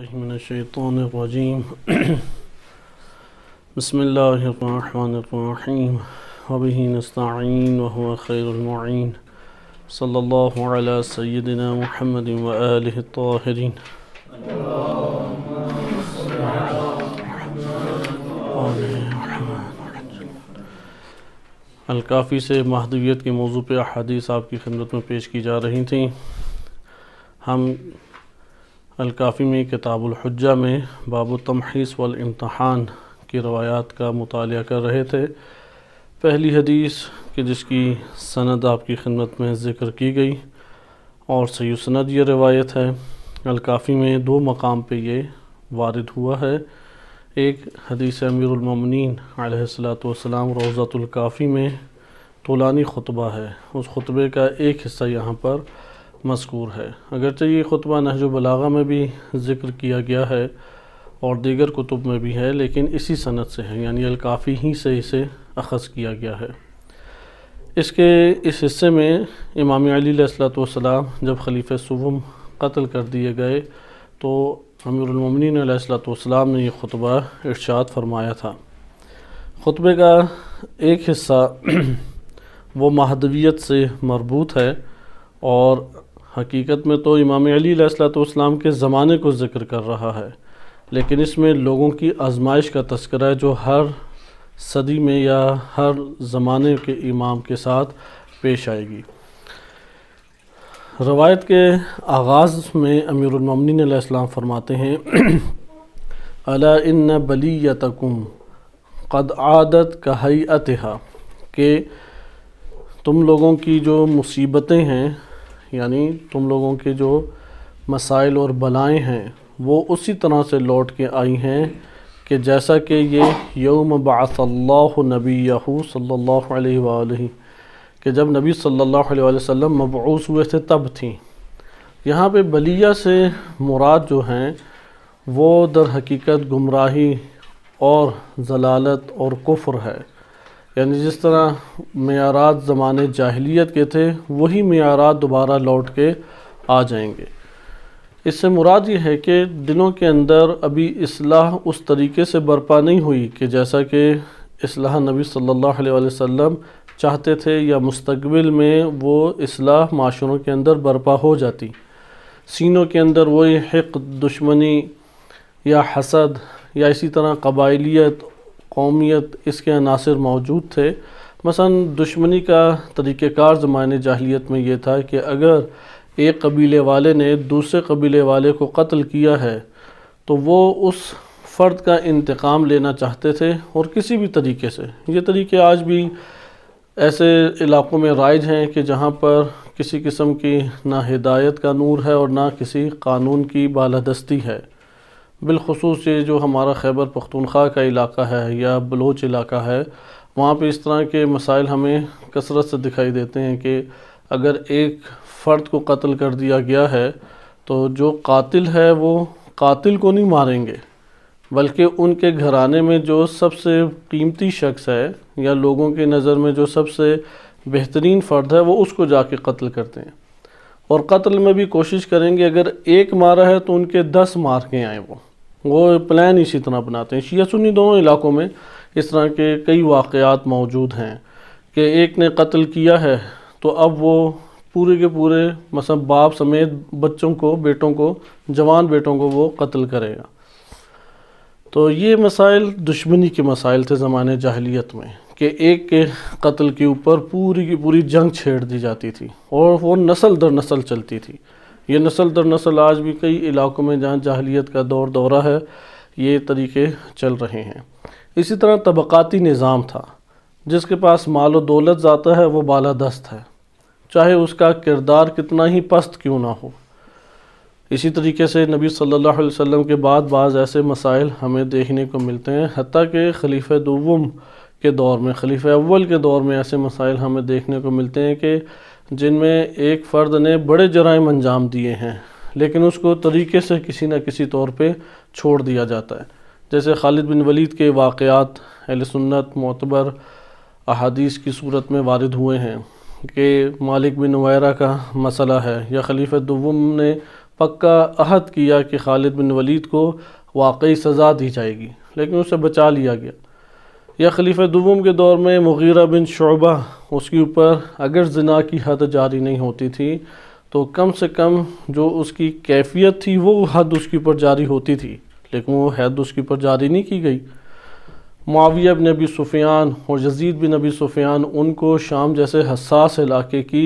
بالله من الشيطان الرجيم بسم الله الرحمن الرحيم وبه نستعين وهو خير المعين صلى الله على سيدنا محمد وآله الطاهرين الکافی سے مہدویت کے موضوع پہ احادیث آپ کی خدمت میں پیش کی جا رہی تھیں۔ ہم الکافی میں کتاب الحجہ میں باب التمحیص والامتحان کی روایات کا مطالعہ کر رہے تھے۔ پہلی حدیث کہ جس کی سند آپ کی خدمت میں ذکر کی گئی اور صحیح سند یہ روایت ہے۔ الکافی میں دو مقام پہ یہ وارد ہوا ہے۔ ایک حدیث امیر المومنین علیہ الصلوۃ والسلام روضۃ الکافی میں طولانی خطبہ ہے، اس خطبے کا ایک حصہ یہاں پر مذکور ہے۔ اگرچہ یہ خطبہ نہج البلاغہ میں بھی ذکر کیا گیا ہے اور دیگر کتب میں بھی ہے، لیکن اسی سند سے ہے، یعنی الکافی ہی سے اسے اخذ کیا گیا ہے۔ اس حصے میں امام علی علیہ الصلوۃ والسلام جب خلیفہ سوم قتل کر دیے گئے تو امیر المومنین علیہ الصلوۃ والسلام نے یہ خطبہ ارشاد فرمایا تھا۔ خطبے کا ایک حصہ وہ مہدویت سے مربوط ہے اور حقیقت میں تو امام علی علیہ الصلوۃ والسلام کے زمانے کو ذکر کر رہا ہے، لیکن اس میں لوگوں کی آزمائش کا تذکرہ ہے جو ہر صدی میں یا ہر زمانے کے امام کے ساتھ پیش آئے گی۔ روایت کے آغاز میں امیر المومنین علیہ السلام فرماتے ہیں الا ان بلیتکم قد عادت کہیئتها، کہ تم لوگوں کی جو مصیبتیں ہیں، یعنی تم لوگوں کے جو مسائل اور بلائیں ہیں وہ اسی طرح سے لوٹ کے آئی ہیں کہ جیسا کہ یہ یوم بعث اللہ نبیہ صلی اللہ علیہ وآلہ، کہ جب نبی صلی اللہ علیہ وسلم مبعوث ہوئے تھے تب تھیں۔ یہاں پہ بلیہ سے مراد جو ہیں وہ در حقیقت گمراہی اور ضلالت اور کفر ہے، یعنی جس طرح معیارات زمانے جاہلیت کے تھے وہی معیارات دوبارہ لوٹ کے آ جائیں گے۔ اس سے مراد یہ ہے کہ دلوں کے اندر ابھی اصلاح اس طریقے سے برپا نہیں ہوئی کہ جیسا کہ اصلاح نبی صلی اللہ علیہ وسلم چاہتے تھے، یا مستقبل میں وہ اصلاح معاشروں کے اندر برپا ہو جاتی۔ سینوں کے اندر وہی حقد، دشمنی یا حسد یا اسی طرح قبائلیت، قومیت، اس کے عناصر موجود تھے۔ مثلا دشمنی کا طریقہ کار زمانے جاہلیت میں یہ تھا کہ اگر ایک قبیلے والے نے دوسرے قبیلے والے کو قتل کیا ہے تو وہ اس فرد کا انتقام لینا چاہتے تھے، اور کسی بھی طریقے سے۔ یہ طریقے آج بھی ایسے علاقوں میں رائج ہیں کہ جہاں پر کسی قسم کی نہ ہدایت کا نور ہے اور نہ کسی قانون کی بالادستی ہے۔ بالخصوص یہ جو ہمارا خیبر پختونخوا کا علاقہ ہے یا بلوچ علاقہ ہے، وہاں پہ اس طرح کے مسائل ہمیں کثرت سے دکھائی دیتے ہیں کہ اگر ایک فرد کو قتل کر دیا گیا ہے تو جو قاتل ہے وہ قاتل کو نہیں ماریں گے، بلکہ ان کے گھرانے میں جو سب سے قیمتی شخص ہے یا لوگوں کی نظر میں جو سب سے بہترین فرد ہے وہ اس کو جا کے قتل کرتے ہیں، اور قتل میں بھی کوشش کریں گے اگر ایک مارا ہے تو ان کے 10 مار کے آئیں۔ وہ پلان اسی طرح بناتے ہیں۔ شیعہ سنی دونوں علاقوں میں اس طرح کے کئی واقعات موجود ہیں کہ ایک نے قتل کیا ہے تو اب وہ پورے کے پورے مثلا باپ سمیت بچوں کو، بیٹوں کو، جوان بیٹوں کو وہ قتل کرے گا۔ تو یہ مسائل دشمنی کے مسائل تھے زمانے جاہلیت میں، کہ ایک کے قتل کے اوپر پوری کی پوری جنگ چھیڑ دی جاتی تھی اور وہ نسل در نسل چلتی تھی۔ یہ نسل در نسل آج بھی کئی علاقوں میں جہاں جاہلیت کا دور دورہ ہے یہ طریقے چل رہے ہیں۔ اسی طرح طبقاتی نظام تھا، جس کے پاس مال و دولت زیادہ ہے وہ بالادست ہے، چاہے اس کا کردار کتنا ہی پست کیوں نہ ہو۔ اسی طریقے سے نبی صلی اللہ علیہ وسلم کے بعد بعض ایسے مسائل ہمیں دیکھنے کو ملتے ہیں، حتیٰ کہ خلیفہ دوم کے دور میں، خلیفہ اول کے دور میں ایسے مسائل ہمیں دیکھنے کو ملتے ہیں کہ جن میں ایک فرد نے بڑے جرائم انجام دیے ہیں لیکن اس کو طریقے سے کسی نہ کسی طور پہ چھوڑ دیا جاتا ہے۔ جیسے خالد بن ولید کے واقعات اہل سنت معتبر احادیث کی صورت میں وارد ہوئے ہیں کہ مالک بن نویرہ کا مسئلہ ہے، یا خلیفہ دوم نے پکا عہد کیا کہ خالد بن ولید کو واقعی سزا دی جائے گی، لیکن اسے بچا لیا گیا۔ یا خلیفہ دوم کے دور میں مغیرہ بن شعبہ، اس کے اوپر اگر زنا کی حد جاری نہیں ہوتی تھی تو کم سے کم جو اس کی کیفیت تھی وہ حد اس کے اوپر جاری ہوتی تھی، لیکن وہ حد اس کے اوپر جاری نہیں کی گئی۔ معاویہ بن ابی سفیان اور یزید بن ابی سفیان، ان کو شام جیسے حساس علاقے کی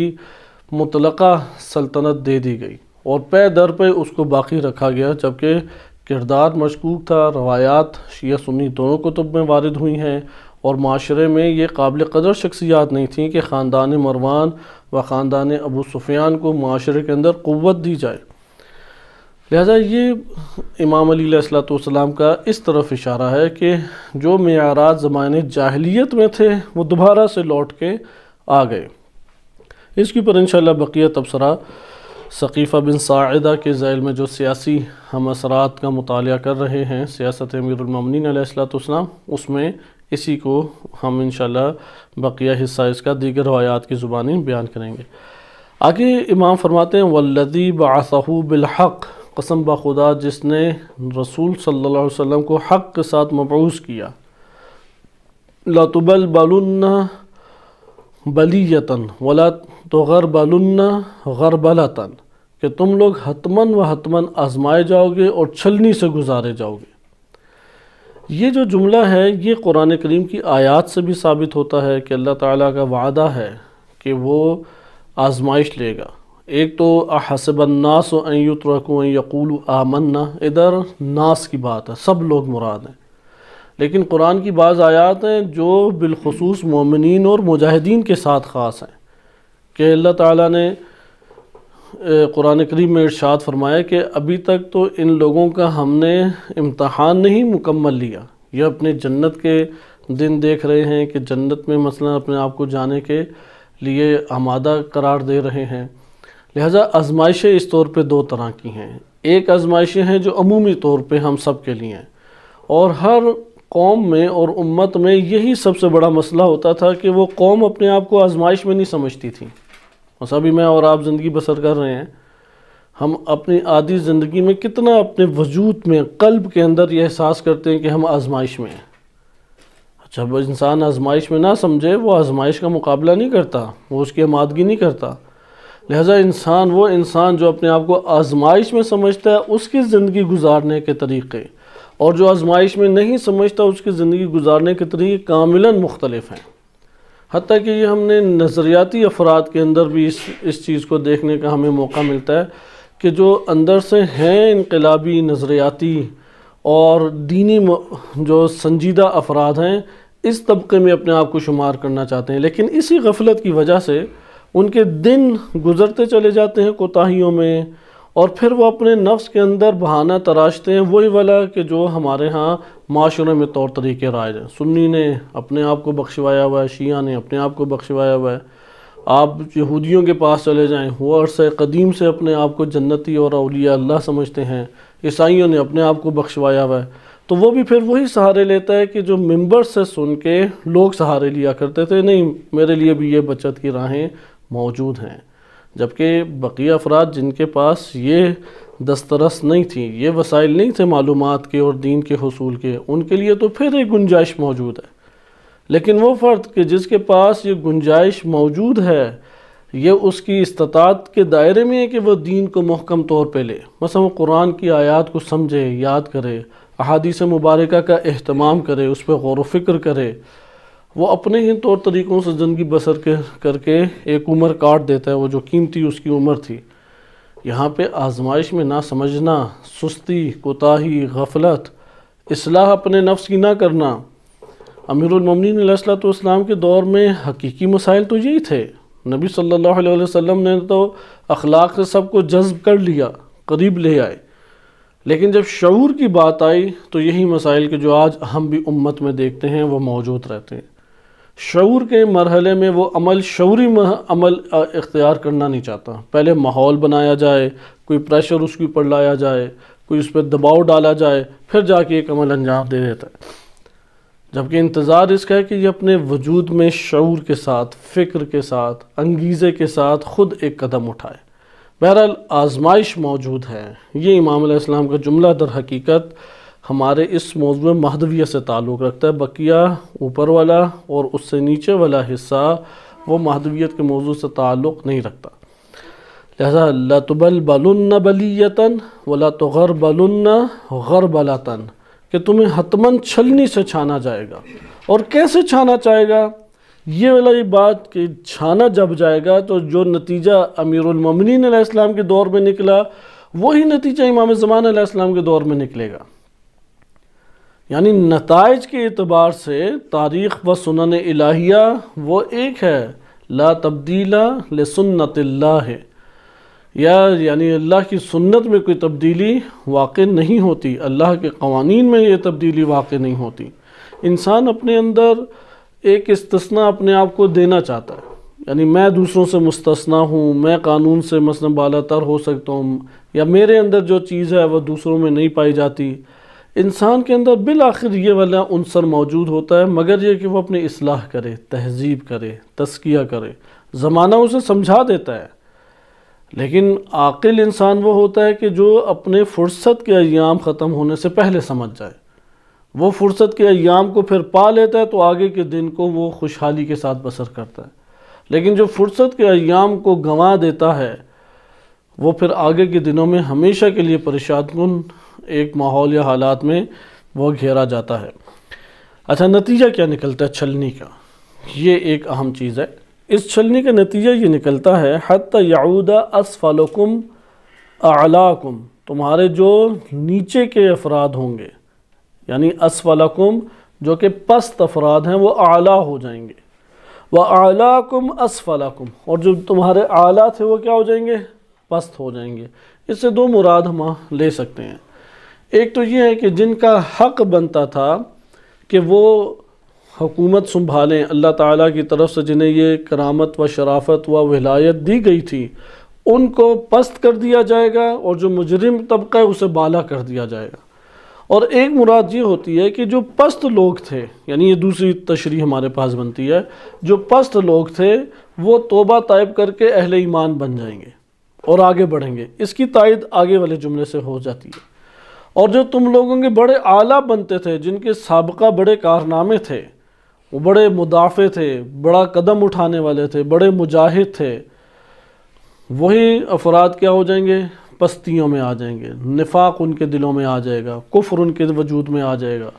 مطلقہ سلطنت دے دی گئی اور پے در پہ اس کو باقی رکھا گیا، جبکہ کردار مشکوک تھا۔ روایات شیعہ سنی دونوں کتب میں وارد ہوئی ہیں اور معاشرے میں یہ قابل قدر شخصیات نہیں تھیں کہ خاندان مروان و خاندان ابو سفیان کو معاشرے کے اندر قوت دی جائے۔ لہذا یہ امام علی علیہ السلام کا اس طرف اشارہ ہے کہ جو معیارات زمانے جاہلیت میں تھے وہ دوبارہ سے لوٹ کے آ گئے۔ اس کے اوپر انشاءاللہ بقیہ تبصرہ ثقیفہ بن ساعدہ کے ذیل میں جو سیاسی ہم اثرات کا مطالعہ کر رہے ہیں، سیاست امیر المومنین علیہ السلام، اس میں اسی کو ہم انشاءاللہ بقیہ حصہ اس کا دیگر روایات کی زبانی بیان کریں گے۔ آگے امام فرماتے ہیں والذی بعثہ بالحق، قسم بخدا جس نے رسول صلی اللہ علیہ وسلم کو حق کے ساتھ مبعوث کیا، لَتُبَلْبَلُنَّ بلیتاً ولا تغربلن غربلتاً، کہ تم لوگ حتماً و حتماً آزمائے جاؤ گے اور چھلنی سے گزارے جاؤ گے۔ یہ جو جملہ ہے یہ قرآن کریم کی آیات سے بھی ثابت ہوتا ہے کہ اللہ تعالیٰ کا وعدہ ہے کہ وہ آزمائش لے گا۔ ایک تو احسب الناس ان یترکوا ان یقولوا آمنا، ادھر ناس کی بات ہے، سب لوگ مراد ہیں، لیکن قرآن کی بعض آیات ہیں جو بالخصوص مومنین اور مجاہدین کے ساتھ خاص ہیں، کہ اللہ تعالیٰ نے قرآن کریم میں ارشاد فرمایا کہ ابھی تک تو ان لوگوں کا ہم نے امتحان نہیں مکمل لیا، یہ اپنے جنت کے دن دیکھ رہے ہیں کہ جنت میں مثلا اپنے آپ کو جانے کے لیے آمادہ قرار دے رہے ہیں۔ لہٰذا آزمائشیں اس طور پہ دو طرح کی ہیں، ایک آزمائشیں ہیں جو عمومی طور پہ ہم سب کے لیے ہیں، اور ہر قوم میں اور امت میں یہی سب سے بڑا مسئلہ ہوتا تھا کہ وہ قوم اپنے آپ کو آزمائش میں نہیں سمجھتی تھی۔ بس ابھی میں اور آپ زندگی بسر کر رہے ہیں، ہم اپنی عادی زندگی میں کتنا اپنے وجود میں قلب کے اندر یہ احساس کرتے ہیں کہ ہم آزمائش میں ہیں۔ جب انسان آزمائش میں نہ سمجھے وہ آزمائش کا مقابلہ نہیں کرتا، وہ اس کی آمادگی نہیں کرتا۔ لہٰذا وہ انسان جو اپنے آپ کو آزمائش میں سمجھتا ہے اس کی زندگی گزارنے کے طریقے، اور جو آزمائش میں نہیں سمجھتا اس کی زندگی گزارنے کے طریقے کاملاً مختلف ہیں۔ حتیٰ کہ یہ ہم نے نظریاتی افراد کے اندر بھی اس چیز کو دیکھنے کا ہمیں موقع ملتا ہے کہ جو اندر سے ہیں انقلابی، نظریاتی اور دینی جو سنجیدہ افراد ہیں، اس طبقے میں اپنے آپ کو شمار کرنا چاہتے ہیں، لیکن اسی غفلت کی وجہ سے ان کے دن گزرتے چلے جاتے ہیں کوتاہیوں میں، اور پھر وہ اپنے نفس کے اندر بہانہ تراشتے ہیں، وہی والا کہ جو ہمارے ہاں معاشرے میں طور طریقے رائج ہیں۔ سنی نے اپنے آپ کو بخشوایا ہوا ہے، شیعہ نے اپنے آپ کو بخشوایا ہوا ہے، آپ یہودیوں کے پاس چلے جائیں، وہ عرصہ قدیم سے اپنے آپ کو جنتی اور اولیاء اللہ سمجھتے ہیں، عیسائیوں نے اپنے آپ کو بخشوایا ہوا ہے، تو وہ بھی پھر وہی سہارے لیتا ہے کہ جو ممبر سے سن کے لوگ سہارے لیا کرتے تھے، نہیں میرے لیے بھی یہ بچت کی راہیں موجود ہیں۔ جبکہ بقیہ افراد جن کے پاس یہ دسترس نہیں تھی، یہ وسائل نہیں تھے معلومات کے اور دین کے حصول کے، ان کے لیے تو پھر ایک گنجائش موجود ہے۔ لیکن وہ فرد کہ جس کے پاس یہ گنجائش موجود ہے، یہ اس کی استطاعت کے دائرے میں ہے کہ وہ دین کو محکم طور پہ لے، مثلا وہ قرآن کی آیات کو سمجھے، یاد کرے، احادیث مبارکہ کا اہتمام کرے، اس پہ غور و فکر کرے، وہ اپنے ہی طور طریقوں سے زندگی بسر کر کے ایک عمر کاٹ دیتا ہے، وہ جو قیمتی اس کی عمر تھی۔ یہاں پہ آزمائش میں نہ سمجھنا، سستی، کوتاہی، غفلت، اصلاح اپنے نفس کی نہ کرنا۔ امیر المومنین علیہ السلام کے دور میں حقیقی مسائل تو یہی تھے۔ نبی صلی اللہ علیہ وسلم نے تو اخلاق سے سب کو جذب کر لیا، قریب لے آئے، لیکن جب شعور کی بات آئی تو یہی مسائل کہ جو آج ہم بھی امت میں دیکھتے ہیں وہ موجود رہتے ہیں۔ شعور کے مرحلے میں وہ شعوری عمل اختیار کرنا نہیں چاہتا، پہلے ماحول بنایا جائے، کوئی پریشر اس کے اوپر لایا جائے، کوئی اس پہ دباؤ ڈالا جائے، پھر جا کے ایک عمل انجام دے دیتا ہے۔ جبکہ انتظار اس کا ہے کہ یہ اپنے وجود میں شعور کے ساتھ، فکر کے ساتھ، انگیزے کے ساتھ خود ایک قدم اٹھائے، بہرحال آزمائش موجود ہے، یہ امام علیہ السلام کا جملہ در حقیقت ہمارے اس موضوع مہدویہ سے تعلق رکھتا ہے۔ بقیہ اوپر والا اور اس سے نیچے والا حصہ وہ مہدویت کے موضوع سے تعلق نہیں رکھتا۔ لہذا لَتُبَلْبَلُنَّ بَلِيَّةً وَلَا تُغَرْبَلُنَّ غَرْبَلَةً، کہ تمہیں حتماً چھلنی سے چھانا جائے گا۔ اور کیسے چھانا جائے گا؟ یہ والی بات کہ چھانا جب جائے گا تو جو نتیجہ امیر المومنین علیہ السلام کے دور میں نکلا وہی نتیجہ امام زمان علیہ السلام کے دور میں نکلے گا۔ یعنی نتائج کے اعتبار سے تاریخ و سنن الہیہ وہ ایک ہے، لا تبدیل لسنت اللہ، یعنی اللہ کی سنت میں کوئی تبدیلی واقع نہیں ہوتی، اللہ کے قوانین میں یہ تبدیلی واقع نہیں ہوتی۔ انسان اپنے اندر ایک استثناء اپنے آپ کو دینا چاہتا ہے، یعنی میں دوسروں سے مستثنیٰ ہوں، میں قانون سے مثلا بالا تر ہو سکتا ہوں، یا میرے اندر جو چیز ہے وہ دوسروں میں نہیں پائی جاتی۔ انسان کے اندر بالآخر یہ والا عنصر موجود ہوتا ہے، مگر یہ کہ وہ اپنی اصلاح کرے، تہذیب کرے، تزکیہ کرے۔ زمانہ اسے سمجھا دیتا ہے، لیکن عاقل انسان وہ ہوتا ہے کہ جو اپنے فرصت کے ایام ختم ہونے سے پہلے سمجھ جائے، وہ فرصت کے ایام کو پھر پا لیتا ہے تو آگے کے دن کو وہ خوشحالی کے ساتھ بسر کرتا ہے، لیکن جو فرصت کے ایام کو گنوا دیتا ہے وہ پھر آگے کے دنوں میں ہمیشہ کے لیے پریشان کن ایک ماحول یا حالات میں وہ گھیرا جاتا ہے۔ اچھا، نتیجہ کیا نکلتا ہے چھلنی کا؟ یہ ایک اہم چیز ہے۔ اس چھلنی کا نتیجہ یہ نکلتا ہے حتی یعود اسفلکم اعلاکم، تمہارے جو نیچے کے افراد ہوں گے، یعنی اسفلکم جو کہ پست افراد ہیں وہ اعلیٰ ہو جائیں گے، وَأَعْلَاكُمْ أَسْفَلَكُمْ، اور جو تمہارے اعلیٰ تھے وہ کیا ہو جائیں گے؟ پست ہو جائیں گے۔ اس سے دو مراد ہم لے سکتے ہیں۔ ایک تو یہ ہے کہ جن کا حق بنتا تھا کہ وہ حکومت سنبھالیں، اللہ تعالیٰ کی طرف سے جنہیں یہ کرامت و شرافت و ولایت دی گئی تھی، ان کو پست کر دیا جائے گا، اور جو مجرم طبقہ ہے اسے بالا کر دیا جائے گا۔ اور ایک مراد یہ ہوتی ہے کہ جو پست لوگ تھے، یعنی یہ دوسری تشریح ہمارے پاس بنتی ہے، جو پست لوگ تھے وہ توبہ طائب کر کے اہل ایمان بن جائیں گے اور آگے بڑھیں گے۔ اس کی تائید آگے والے جملے سے ہو جاتی ہے۔ اور جو تم لوگوں کے بڑے اعلیٰ بنتے تھے، جن کے سابقہ بڑے کارنامے تھے، وہ بڑے مدافع تھے، بڑا قدم اٹھانے والے تھے، بڑے مجاہد تھے، وہی افراد کیا ہو جائیں گے؟ پستیوں میں آ جائیں گے، نفاق ان کے دلوں میں آ جائے گا، کفر ان کے وجود میں آ جائے گا،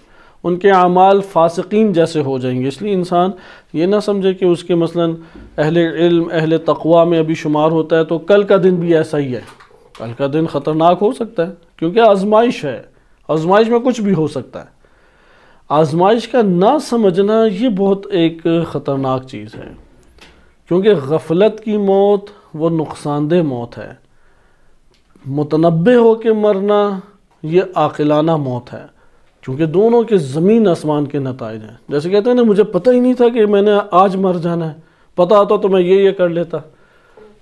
ان کے اعمال فاسقین جیسے ہو جائیں گے۔ اس لیے انسان یہ نہ سمجھے کہ اس کے مثلا اہل علم، اہل تقوی میں ابھی شمار ہوتا ہے تو کل کا دن بھی ایسا ہی ہے۔ کل کا دن خطرناک ہو سکتا ہے، کیونکہ آزمائش ہے، آزمائش میں کچھ بھی ہو سکتا ہے۔ آزمائش کا نہ سمجھنا یہ بہت ایک خطرناک چیز ہے، کیونکہ غفلت کی موت وہ نقصان دہ موت ہے، متنبہ ہو کے مرنا یہ عاقلانہ موت ہے، کیونکہ دونوں کے زمین آسمان کے نتائج ہیں۔ جیسے کہتے ہیں نا، مجھے پتہ ہی نہیں تھا کہ میں نے آج مر جانا ہے، پتہ آتا تو میں یہ کر لیتا،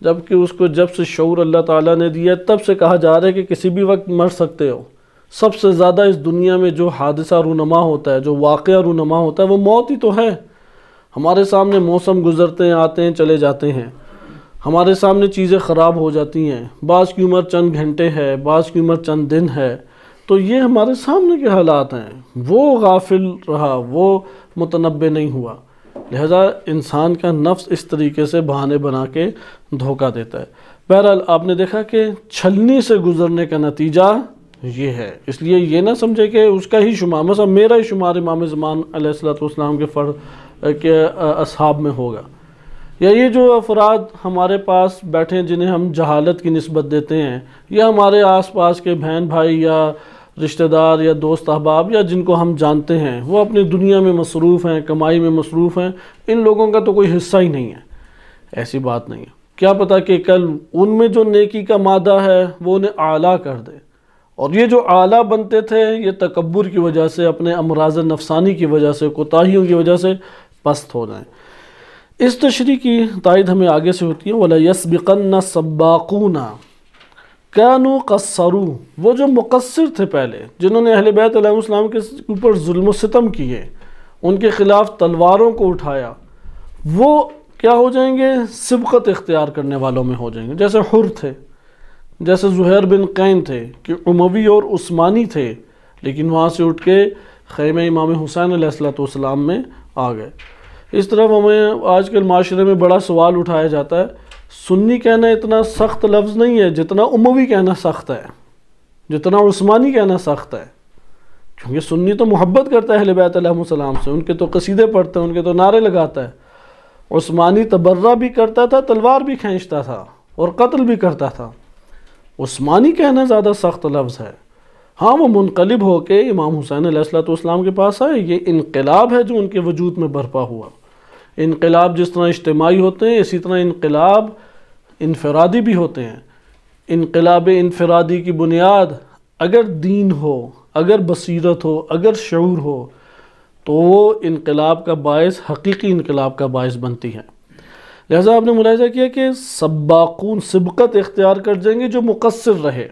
جبکہ اس کو جب سے شعور اللہ تعالیٰ نے دیا تب سے کہا جا رہا ہے کہ کسی بھی وقت مر سکتے ہو۔ سب سے زیادہ اس دنیا میں جو حادثہ رونما ہوتا ہے، جو واقعہ رونما ہوتا ہے، وہ موت ہی تو ہے۔ ہمارے سامنے موسم گزرتے ہیں، آتے ہیں، چلے جاتے ہیں، ہمارے سامنے چیزیں خراب ہو جاتی ہیں، بعض کی عمر چند گھنٹے ہے، بعض کی عمر چند دن ہے، تو یہ ہمارے سامنے کے حالات ہیں۔ وہ غافل رہا، وہ متنبہ نہیں ہوا، لہذا انسان کا نفس اس طریقے سے بہانے بنا کے دھوکہ دیتا ہے۔ بہرحال آپ نے دیکھا کہ چھلنی سے گزرنے کا نتیجہ یہ ہے، اس لیے یہ نہ سمجھے کہ اس کا ہی شمار، مثلا میرا ہی شمار امام زمان علیہ السلام کے فرد کے اصحاب میں ہوگا، یا یہ جو افراد ہمارے پاس بیٹھے ہیں جنہیں ہم جہالت کی نسبت دیتے ہیں، یا ہمارے آس پاس کے بہن بھائی یا رشتہ دار یا دوست احباب یا جن کو ہم جانتے ہیں، وہ اپنی دنیا میں مصروف ہیں، کمائی میں مصروف ہیں، ان لوگوں کا تو کوئی حصہ ہی نہیں ہے۔ ایسی بات نہیں ہے، کیا پتہ کہ کل ان میں جو نیکی کا مادہ ہے وہ انہیں اعلیٰ کر دے، اور یہ جو اعلیٰ بنتے تھے یہ تکبر کی وجہ سے، اپنے امراض نفسانی کی وجہ سے، کوتاہیوں کی وجہ سے پست ہو جائیں۔ اس تشریح کی تائید ہمیں آگے سے ہوتی ہے، وَلَيَسْبِقَنَّ السَّبَّاقُونَ كَانُوا قَصَّرُوا، وہ جو مقصر تھے پہلے، جنہوں نے اہل بیت علیہ السلام کے اوپر ظلم و ستم کیے، ان کے خلاف تلواروں کو اٹھایا، وہ کیا ہو جائیں گے؟ سبقت اختیار کرنے والوں میں ہو جائیں گے۔ جیسے حر تھے، جیسے زہیر بن قین تھے کہ اموی اور عثمانی تھے، لیکن وہاں سے اٹھ کے خیمہ امام حسین علیہ السلام میں آ گئے۔ اس طرح ہمیں آج کل معاشرے میں بڑا سوال اٹھایا جاتا ہے، سنی کہنا اتنا سخت لفظ نہیں ہے جتنا اموی کہنا سخت ہے، جتنا عثمانی کہنا سخت ہے، کیونکہ سنی تو محبت کرتا ہے اہل بیت علیہ السلام سے، ان کے تو قصیدے پڑھتے ہیں، ان کے تو نعرے لگاتا ہے۔ عثمانی تبرہ بھی کرتا تھا، تلوار بھی کھینچتا تھا اور قتل بھی کرتا تھا۔ عثمانی کہنا زیادہ سخت لفظ ہے۔ ہاں وہ منقلب ہو کے امام حسین علیہ السلام کے پاس آئے، یہ انقلاب ہے جو ان کے وجود میں برپا ہوا۔ انقلاب جس طرح اجتماعی ہوتے ہیں، اسی طرح انقلاب انفرادی بھی ہوتے ہیں۔ انقلاب انفرادی کی بنیاد اگر دین ہو، اگر بصیرت ہو، اگر شعور ہو، تو وہ انقلاب کا باعث، حقیقی انقلاب کا باعث بنتی ہے۔ لہذا آپ نے ملاحظہ کیا کہ سباقون سبقت اختیار کر جائیں گے جو مقصر رہے۔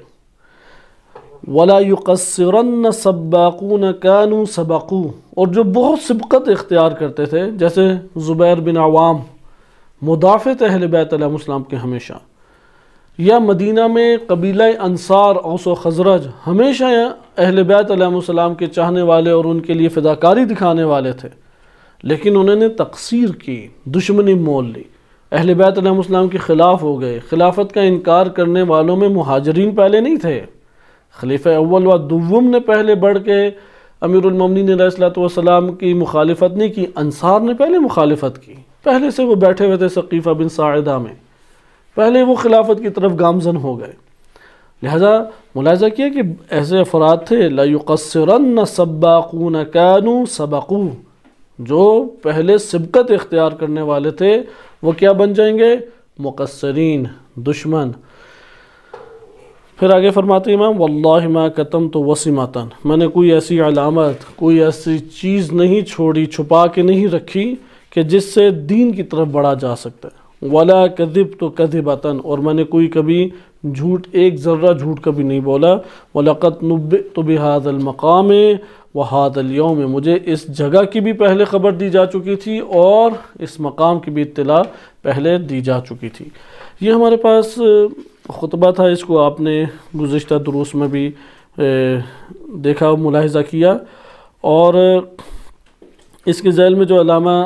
وَلَا يُقَصِّرَنَّ سَبَّاقُونَ كَانُوا سَبَقُوا، اور جو بہت سبقت اختیار کرتے تھے، جیسے زبیر بن عوام، مدافع تھے اہل بیت علیہ السلام کے ہمیشہ، یا مدینہ میں قبیلہ انصار اوس و خزرج ہمیشہ اہل بیت علیہ السلام کے چاہنے والے اور ان کے لیے فداکاری دکھانے والے تھے، لیکن انہوں نے تقصیر کی، دشمنی مول لی، اہل بیت علیہ السلام کے خلاف ہو گئے۔ خلافت کا انکار کرنے والوں میں مہاجرین پہلے نہیں تھے، خلیفہ اول و دوم نے پہلے بڑھ کے امیر المومنین علیہ السلام کی مخالفت نہیں کی، انصار نے پہلے مخالفت کی، پہلے سے وہ بیٹھے ہوئے تھے سقیفہ بن ساعدہ میں، پہلے وہ خلافت کی طرف گامزن ہو گئے۔ لہذا ملاحظہ کیا کہ ایسے افراد تھے، لَا يُقَصِّرَنَّ سَبَّاقُونَ كَانُوا سَبَقُوا، جو پہلے سبقت اختیار کرنے والے تھے وہ کیا بن جائیں گے؟ مقصرین، دشمن۔ پھر آگے فرماتے امام، وَاللَّهِ مَا كَتَمْتُ وَسِمَةً، میں نے کوئی ایسی علامت، کوئی ایسی چیز نہیں چھوڑی، چھپا کے نہیں رکھی کہ جس سے دین کی طرف بڑھا جا سکتا ہے۔ وَلَا كَذِبْتُ كَذِبَةً، اور میں نے کوئی کبھی جھوٹ، ایک ذرہ جھوٹ کبھی نہیں بولا۔ وَلَقَدْ نُبِّئْتُ بِهَذَا الْمَقَامِ وَهَذَا الْيَوْمِ، مجھے اس جگہ کی بھی پہلے خبر دی جا چکی تھی اور اس مقام کی بھی اطلاع پہلے دی جا چکی تھی۔ یہ ہمارے پاس خطبہ تھا، اس کو آپ نے گزشتہ دروس میں بھی دیکھا، ملاحظہ کیا، اور اس کے ذیل میں جو علامہ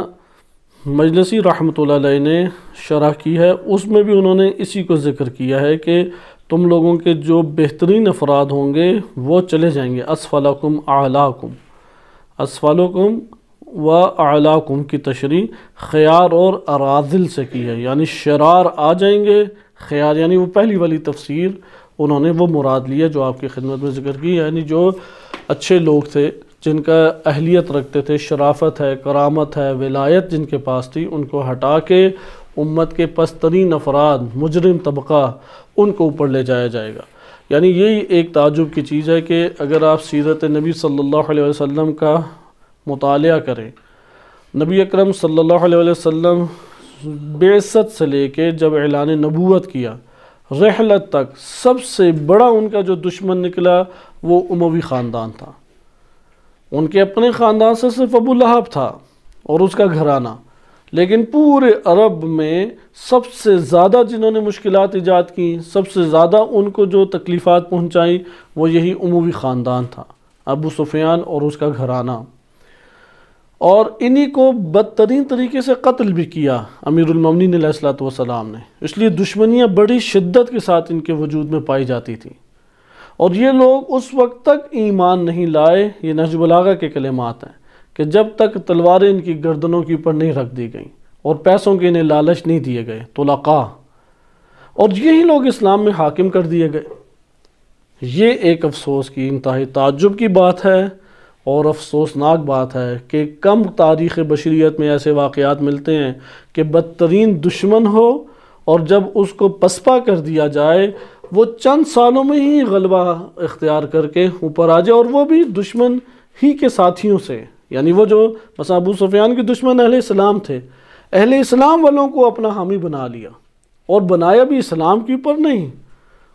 مجلسی رحمۃ اللہ علیہ نے شرح کی ہے، اس میں بھی انہوں نے اسی کو ذکر کیا ہے کہ تم لوگوں کے جو بہترین افراد ہوں گے وہ چلے جائیں گے، اسفلکم اعلاکم، اسفلکم و اعلاکم کی تشریح خیار اور اراذل سے کی ہے، یعنی شرار آ جائیں گے، خیار یعنی وہ پہلی والی تفسیر انہوں نے وہ مراد لیا جو آپ کی خدمت میں ذکر کی، یعنی جو اچھے لوگ تھے، جن کا اہلیت رکھتے تھے، شرافت ہے، کرامت ہے، ولایت جن کے پاس تھی، ان کو ہٹا کے امت کے پسترین افراد، مجرم طبقہ، ان کو اوپر لے جایا جائے گا۔ یعنی یہی ایک تعجب کی چیز ہے کہ اگر آپ سیرت نبی صلی اللہ علیہ وسلم کا مطالعہ کریں، نبی اکرم صلی اللہ علیہ وسلم بعثت سے لے کے جب اعلان نبوت کیا رحلت تک، سب سے بڑا ان کا جو دشمن نکلا وہ اموی خاندان تھا۔ ان کے اپنے خاندان سے صرف ابو لہب تھا اور اس کا گھرانہ، لیکن پورے عرب میں سب سے زیادہ جنہوں نے مشکلات ایجاد کی، سب سے زیادہ ان کو جو تکلیفات پہنچائیں، وہ یہی اموی خاندان تھا، ابو سفیان اور اس کا گھرانہ، اور انہی کو بدترین طریقے سے قتل بھی کیا امیر المومنین علیہ السلام نے۔ اس لیے دشمنیاں بڑی شدت کے ساتھ ان کے وجود میں پائی جاتی تھیں، اور یہ لوگ اس وقت تک ایمان نہیں لائے، یہ نہج بلاغہ کے کلمات ہیں، کہ جب تک تلواریں ان کی گردنوں کے اوپر نہیں رکھ دی گئیں اور پیسوں کے انہیں لالچ نہیں دیے گئے، طلقاء، اور یہی لوگ اسلام میں حاکم کر دیے گئے۔ یہ ایک افسوس کی، انتہائی تعجب کی بات ہے اور افسوسناک بات ہے کہ کم تاریخ بشریت میں ایسے واقعات ملتے ہیں کہ بدترین دشمن ہو اور جب اس کو پسپا کر دیا جائے، وہ چند سالوں میں ہی غلبہ اختیار کر کے اوپر آ جائے، اور وہ بھی دشمن ہی کے ساتھیوں سے۔ یعنی وہ جو مثلا ابو سفیان کے دشمن اہل اسلام تھے، اہل اسلام والوں کو اپنا حامی بنا لیا، اور بنایا بھی اسلام کے اوپر نہیں،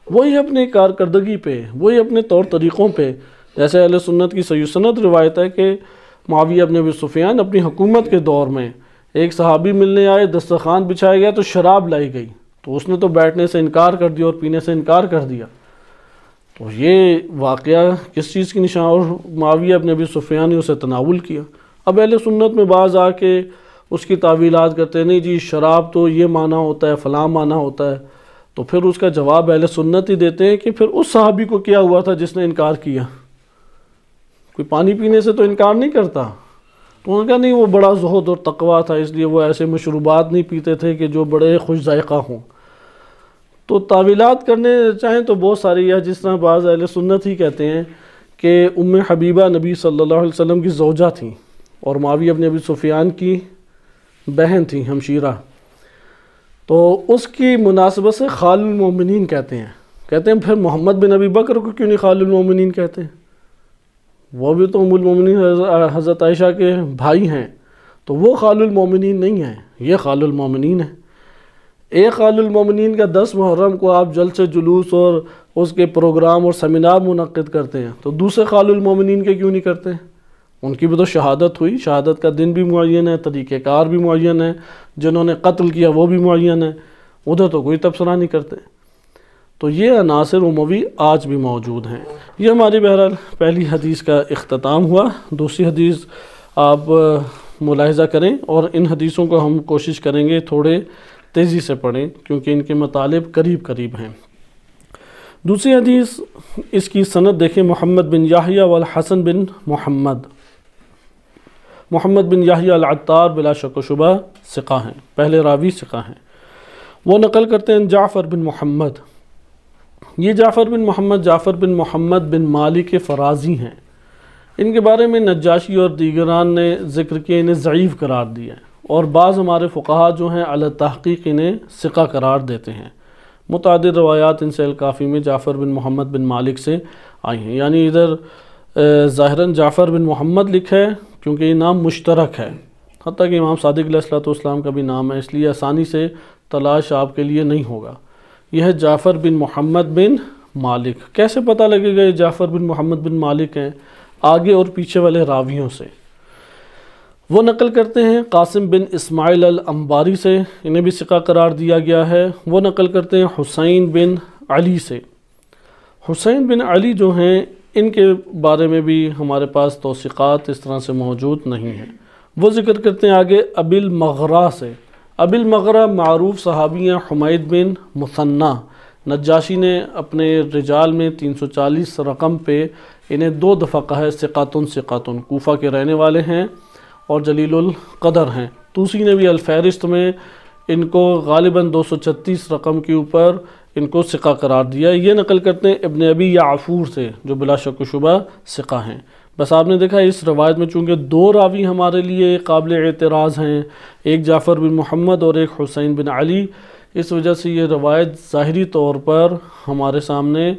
وہی اپنے کارکردگی پہ، وہی اپنے طور طریقوں پہ۔ جیسے اہل سنت کی صحیح سند روایت ہے کہ معاویہ بن ابی سفیان اپنی حکومت کے دور میں ایک صحابی ملنے آئے، دسترخوان بچھایا گیا تو شراب لائی گئی، تو اس نے تو بیٹھنے سے انکار کر دیا اور پینے سے انکار کر دیا. تو یہ واقعہ کس چیز کی نشان؟ اور معاویہ ابن ابی سفیان نے اسے تناول کیا. اب اہل سنت میں بعض آ کے اس کی تعویلات کرتے ہیں، نہیں جی شراب تو یہ معنی ہوتا ہے، فلاں معنی ہوتا ہے. تو پھر اس کا جواب اہل سنت ہی دیتے ہیں کہ پھر اس صحابی کو کیا ہوا تھا جس نے انکار کیا؟ کوئی پانی پینے سے تو انکار نہیں کرتا. تو انہوں نے کہا نہیں، وہ بڑا زہد اور تقویٰ تھا، اس لیے وہ ایسے مشروبات نہیں پیتے تھے کہ جو بڑے خوش ذائقہ ہوں. تو تعویلات کرنے چاہیں تو بہت ساری ہے، جس طرح بعض اہل سنت ہی کہتے ہیں کہ ام حبیبہ نبی صلی اللہ علیہ وسلم کی زوجہ تھیں اور معاویہ ابن ابی سفیان کی بہن تھیں، ہمشیرہ. تو اس کی مناسبت سے خال المومنین کہتے ہیں پھر محمد بن ابی بکر کو کیوں نہیں خال المومنین کہتے ہیں؟ وہ بھی تو ام المومنین حضرت عائشہ کے بھائی ہیں، تو وہ خال المومنین نہیں ہیں، یہ خال المومنین ہیں. ایک خال المومنین کا 10 محرم کو آپ جلسے جلوس اور اس کے پروگرام اور سیمینار منعقد کرتے ہیں، تو دوسرے خال المومنین کے کیوں نہیں کرتے؟ ان کی بھی تو شہادت ہوئی، شہادت کا دن بھی معین ہے، طریقہ کار بھی معین ہے، جنہوں نے قتل کیا وہ بھی معین ہے، ادھر تو کوئی تبصرہ نہیں کرتے. تو یہ عناصر اموی آج بھی موجود ہیں. یہ ہماری بہرحال پہلی حدیث کا اختتام ہوا. دوسری حدیث آپ ملاحظہ کریں اور ان حدیثوں کو ہم کوشش کریں گے تھوڑے تیزی سے پڑھیں کیونکہ ان کے مطالب قریب ہیں. دوسری حدیث اس کی سند دیکھیں، محمد بن یحییٰ والحسن بن محمد بن یحییٰ العطار بلا شک و شبہ ثقہ ہیں، پہلے راوی ثقہ ہیں. وہ نقل کرتے ہیں جعفر بن محمد. یہ جعفر بن محمد بن مالک فرازی ہیں. ان کے بارے میں نجاشی اور دیگران نے ذکر کیا، انہیں ضعیف قرار دیا ہے، اور بعض ہمارے فقہا جو ہیں علی تحقیق انہیں ثقہ قرار دیتے ہیں. متعدد روایات ان سے الکافی میں جعفر بن محمد بن مالک سے آئی ہیں. یعنی ادھر ظاہراً جعفر بن محمد لکھا ہے کیونکہ یہ نام مشترک ہے، حتیٰ کہ امام صادق علیہ السلام کا بھی نام ہے، اس لیے آسانی سے تلاش آپ کے لیے نہیں ہوگا. یہ ہے جعفر بن محمد بن مالک. کیسے پتہ لگے گا یہ جعفر بن محمد بن مالک ہیں؟ آگے اور پیچھے والے راویوں سے. وہ نقل کرتے ہیں قاسم بن اسماعیل الانباری سے، انہیں بھی ثقہ قرار دیا گیا ہے. وہ نقل کرتے ہیں حسین بن علی سے. حسین بن علی جو ہیں ان کے بارے میں بھی ہمارے پاس توثیقات اس طرح سے موجود نہیں ہیں. وہ ذکر کرتے ہیں آگے ابی المغرا سے. ابی المغرا معروف صحابی ہیں، حمید بن مثنی. نجاشی نے اپنے رجال میں 340 رقم پہ انہیں 2 دفعہ کہا ہے ثقاتن. کوفہ کے رہنے والے ہیں اور جلیل القدر ہیں. توسی نے بھی الفہرست میں ان کو غالباً 236 رقم کے اوپر ان کو ثقہ قرار دیا. یہ نقل کرتے ہیں ابن ابی یعفور سے جو بلا شک و شبہ ثقہ ہیں. بس آپ نے دیکھا اس روایت میں چونکہ 2 راوی ہمارے لیے قابل اعتراض ہیں، ایک جعفر بن محمد اور ایک حسین بن علی، اس وجہ سے یہ روایت ظاہری طور پر ہمارے سامنے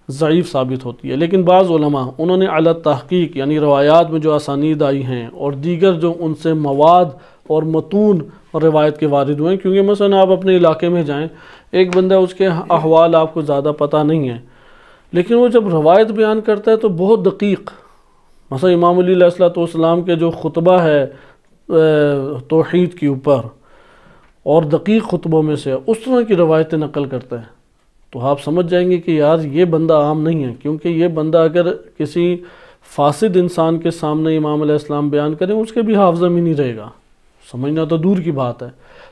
ضعیف ثابت ہوتی ہے. لیکن بعض علماء انہوں نے اعلی تحقیق یعنی روایات میں جو اسانید آئی ہیں اور دیگر جو ان سے مواد اور متون روایت کے وارد ہوئے ہیں، کیونکہ مثلا آپ اپنے علاقے میں جائیں، ایک بندہ اس کے احوال آپ کو زیادہ پتہ نہیں ہے، لیکن وہ جب روایت بیان کرتا ہے تو بہت دقیق. مثلا امام علی علیہ السلام کے جو خطبہ ہے توحید کے اوپر اور دقیق خطبوں میں سے اس طرح کی روایتیں نقل کرتا ہے، تو آپ سمجھ جائیں گے کہ یار یہ بندہ عام نہیں ہے. کیونکہ یہ بندہ اگر کسی فاسد انسان کے سامنے امام علیہ السلام بیان کریں اس کے بھی حافظہ میں نہیں رہے گا، سمجھنا تو دور کی بات ہے.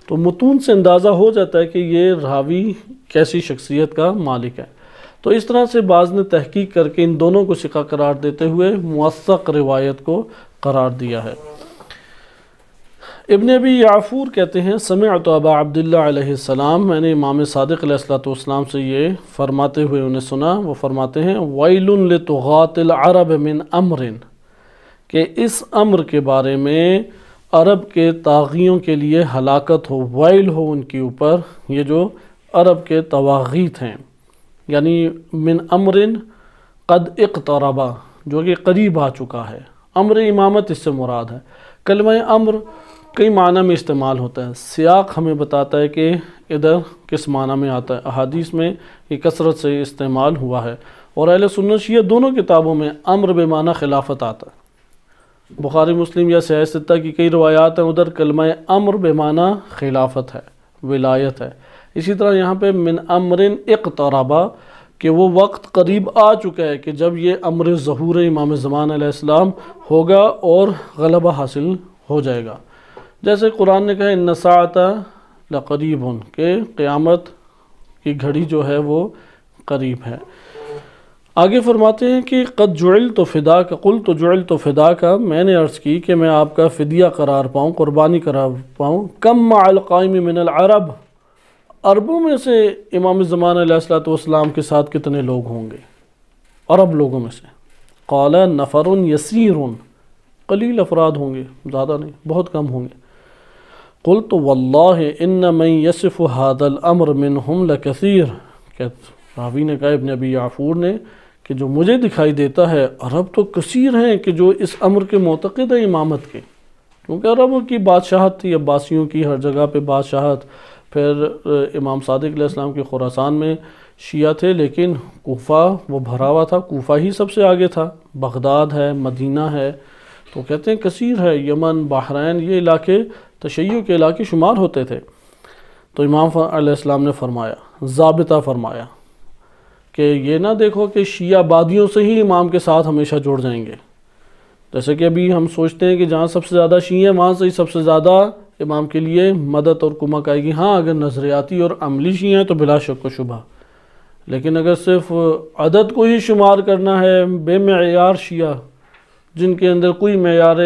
تو متون سے اندازہ ہو جاتا ہے کہ یہ راوی کیسی شخصیت کا مالک ہے. تو اس طرح سے بعض نے تحقیق کر کے ان دونوں کو ثقہ قرار دیتے ہوئے موثق روایت کو قرار دیا ہے. ابن ابی یعفور کہتے ہیں سمعت ابا عبداللہ علیہ السلام، میں نے امام صادق علیہ السلام سے یہ فرماتے ہوئے انہیں سنا. وہ فرماتے ہیں ویل لطغاة العرب من امر، کہ اس امر کے بارے میں عرب کے طاغیوں کے لیے ہلاکت ہو، ویل ہو ان کے اوپر. یہ جو عرب کے طواغیت ہیں یعنی من امر قد اقتربا، جو کہ قریب آ چکا ہے. امر امامت اس سے مراد ہے. کلمہ امر کئی معنی میں استعمال ہوتا ہے، سیاق ہمیں بتاتا ہے کہ ادھر کس معنی میں آتا ہے. احادیث میں یہ کثرت سے استعمال ہوا ہے، اور اہل سنت شیعہ دونوں کتابوں میں امر بے معنی خلافت آتا ہے. بخاری مسلم یا صحیح ستہ کی کئی روایات ہیں، ادھر کلمہ امر بے معنی خلافت ہے، ولایت ہے. اسی طرح یہاں پہ من امر اقتربا کہ وہ وقت قریب آ چکا ہے کہ جب یہ امر ظہور امام زمان علیہ السلام ہوگا اور غلبہ حاصل ہو جائے گا. جیسے قرآن نے کہا ان الساعۃ لقریب کہ قیامت کی گھڑی جو ہے وہ قریب ہے. آگے فرماتے ہیں کہ قد جعلت فداک قلت جعلت فداک میں نے عرض کی کہ میں آپ کا فدیہ قرار پاؤں، قربانی قرار پاؤں. کم مع القائم من العرب عربوں میں سے امام زمان علیہ السلام کے ساتھ کتنے لوگ ہوں گے؟ عرب لوگوں میں سے. قال نفر یسیر قلیل افراد ہوں گے، زیادہ نہیں، بہت کم ہوں گے. قلت واللہ ان من یصف هذا الامر منهم لکثیر کہ راوی نے کہا ابن ابی یعفور نے کہ جو مجھے دکھائی دیتا ہے عرب تو کثیر ہیں کہ جو اس امر کے معتقد ہیں امامت کے، کیونکہ عربوں کی بادشاہت تھی، عباسیوں کی ہر جگہ پہ بادشاہت. پھر امام صادق علیہ السلام کے خراسان میں شیعہ تھے، لیکن کوفہ وہ بھرا ہوا تھا، کوفہ ہی سب سے آگے تھا. بغداد ہے، مدینہ ہے، تو کہتے ہیں کثیر ہے. یمن، بحرین، یہ علاقے تشیع کے علاقے شمار ہوتے تھے. تو امام علیہ السلام نے فرمایا، ضابطہ فرمایا کہ یہ نہ دیکھو کہ شیعہ بادیوں سے ہی امام کے ساتھ ہمیشہ جڑ جائیں گے. جیسے کہ ابھی ہم سوچتے ہیں کہ جہاں سب سے زیادہ شیعہ ہیں وہاں سے ہی سب سے زیادہ امام کے لیے مدد اور کمک آئے گی. ہاں اگر نظریاتی اور عملی شیعہ ہیں تو بلا شک و شبہ، لیکن اگر صرف عدد کو ہی شمار کرنا ہے، بے معیار شیعہ جن کے اندر کوئی معیار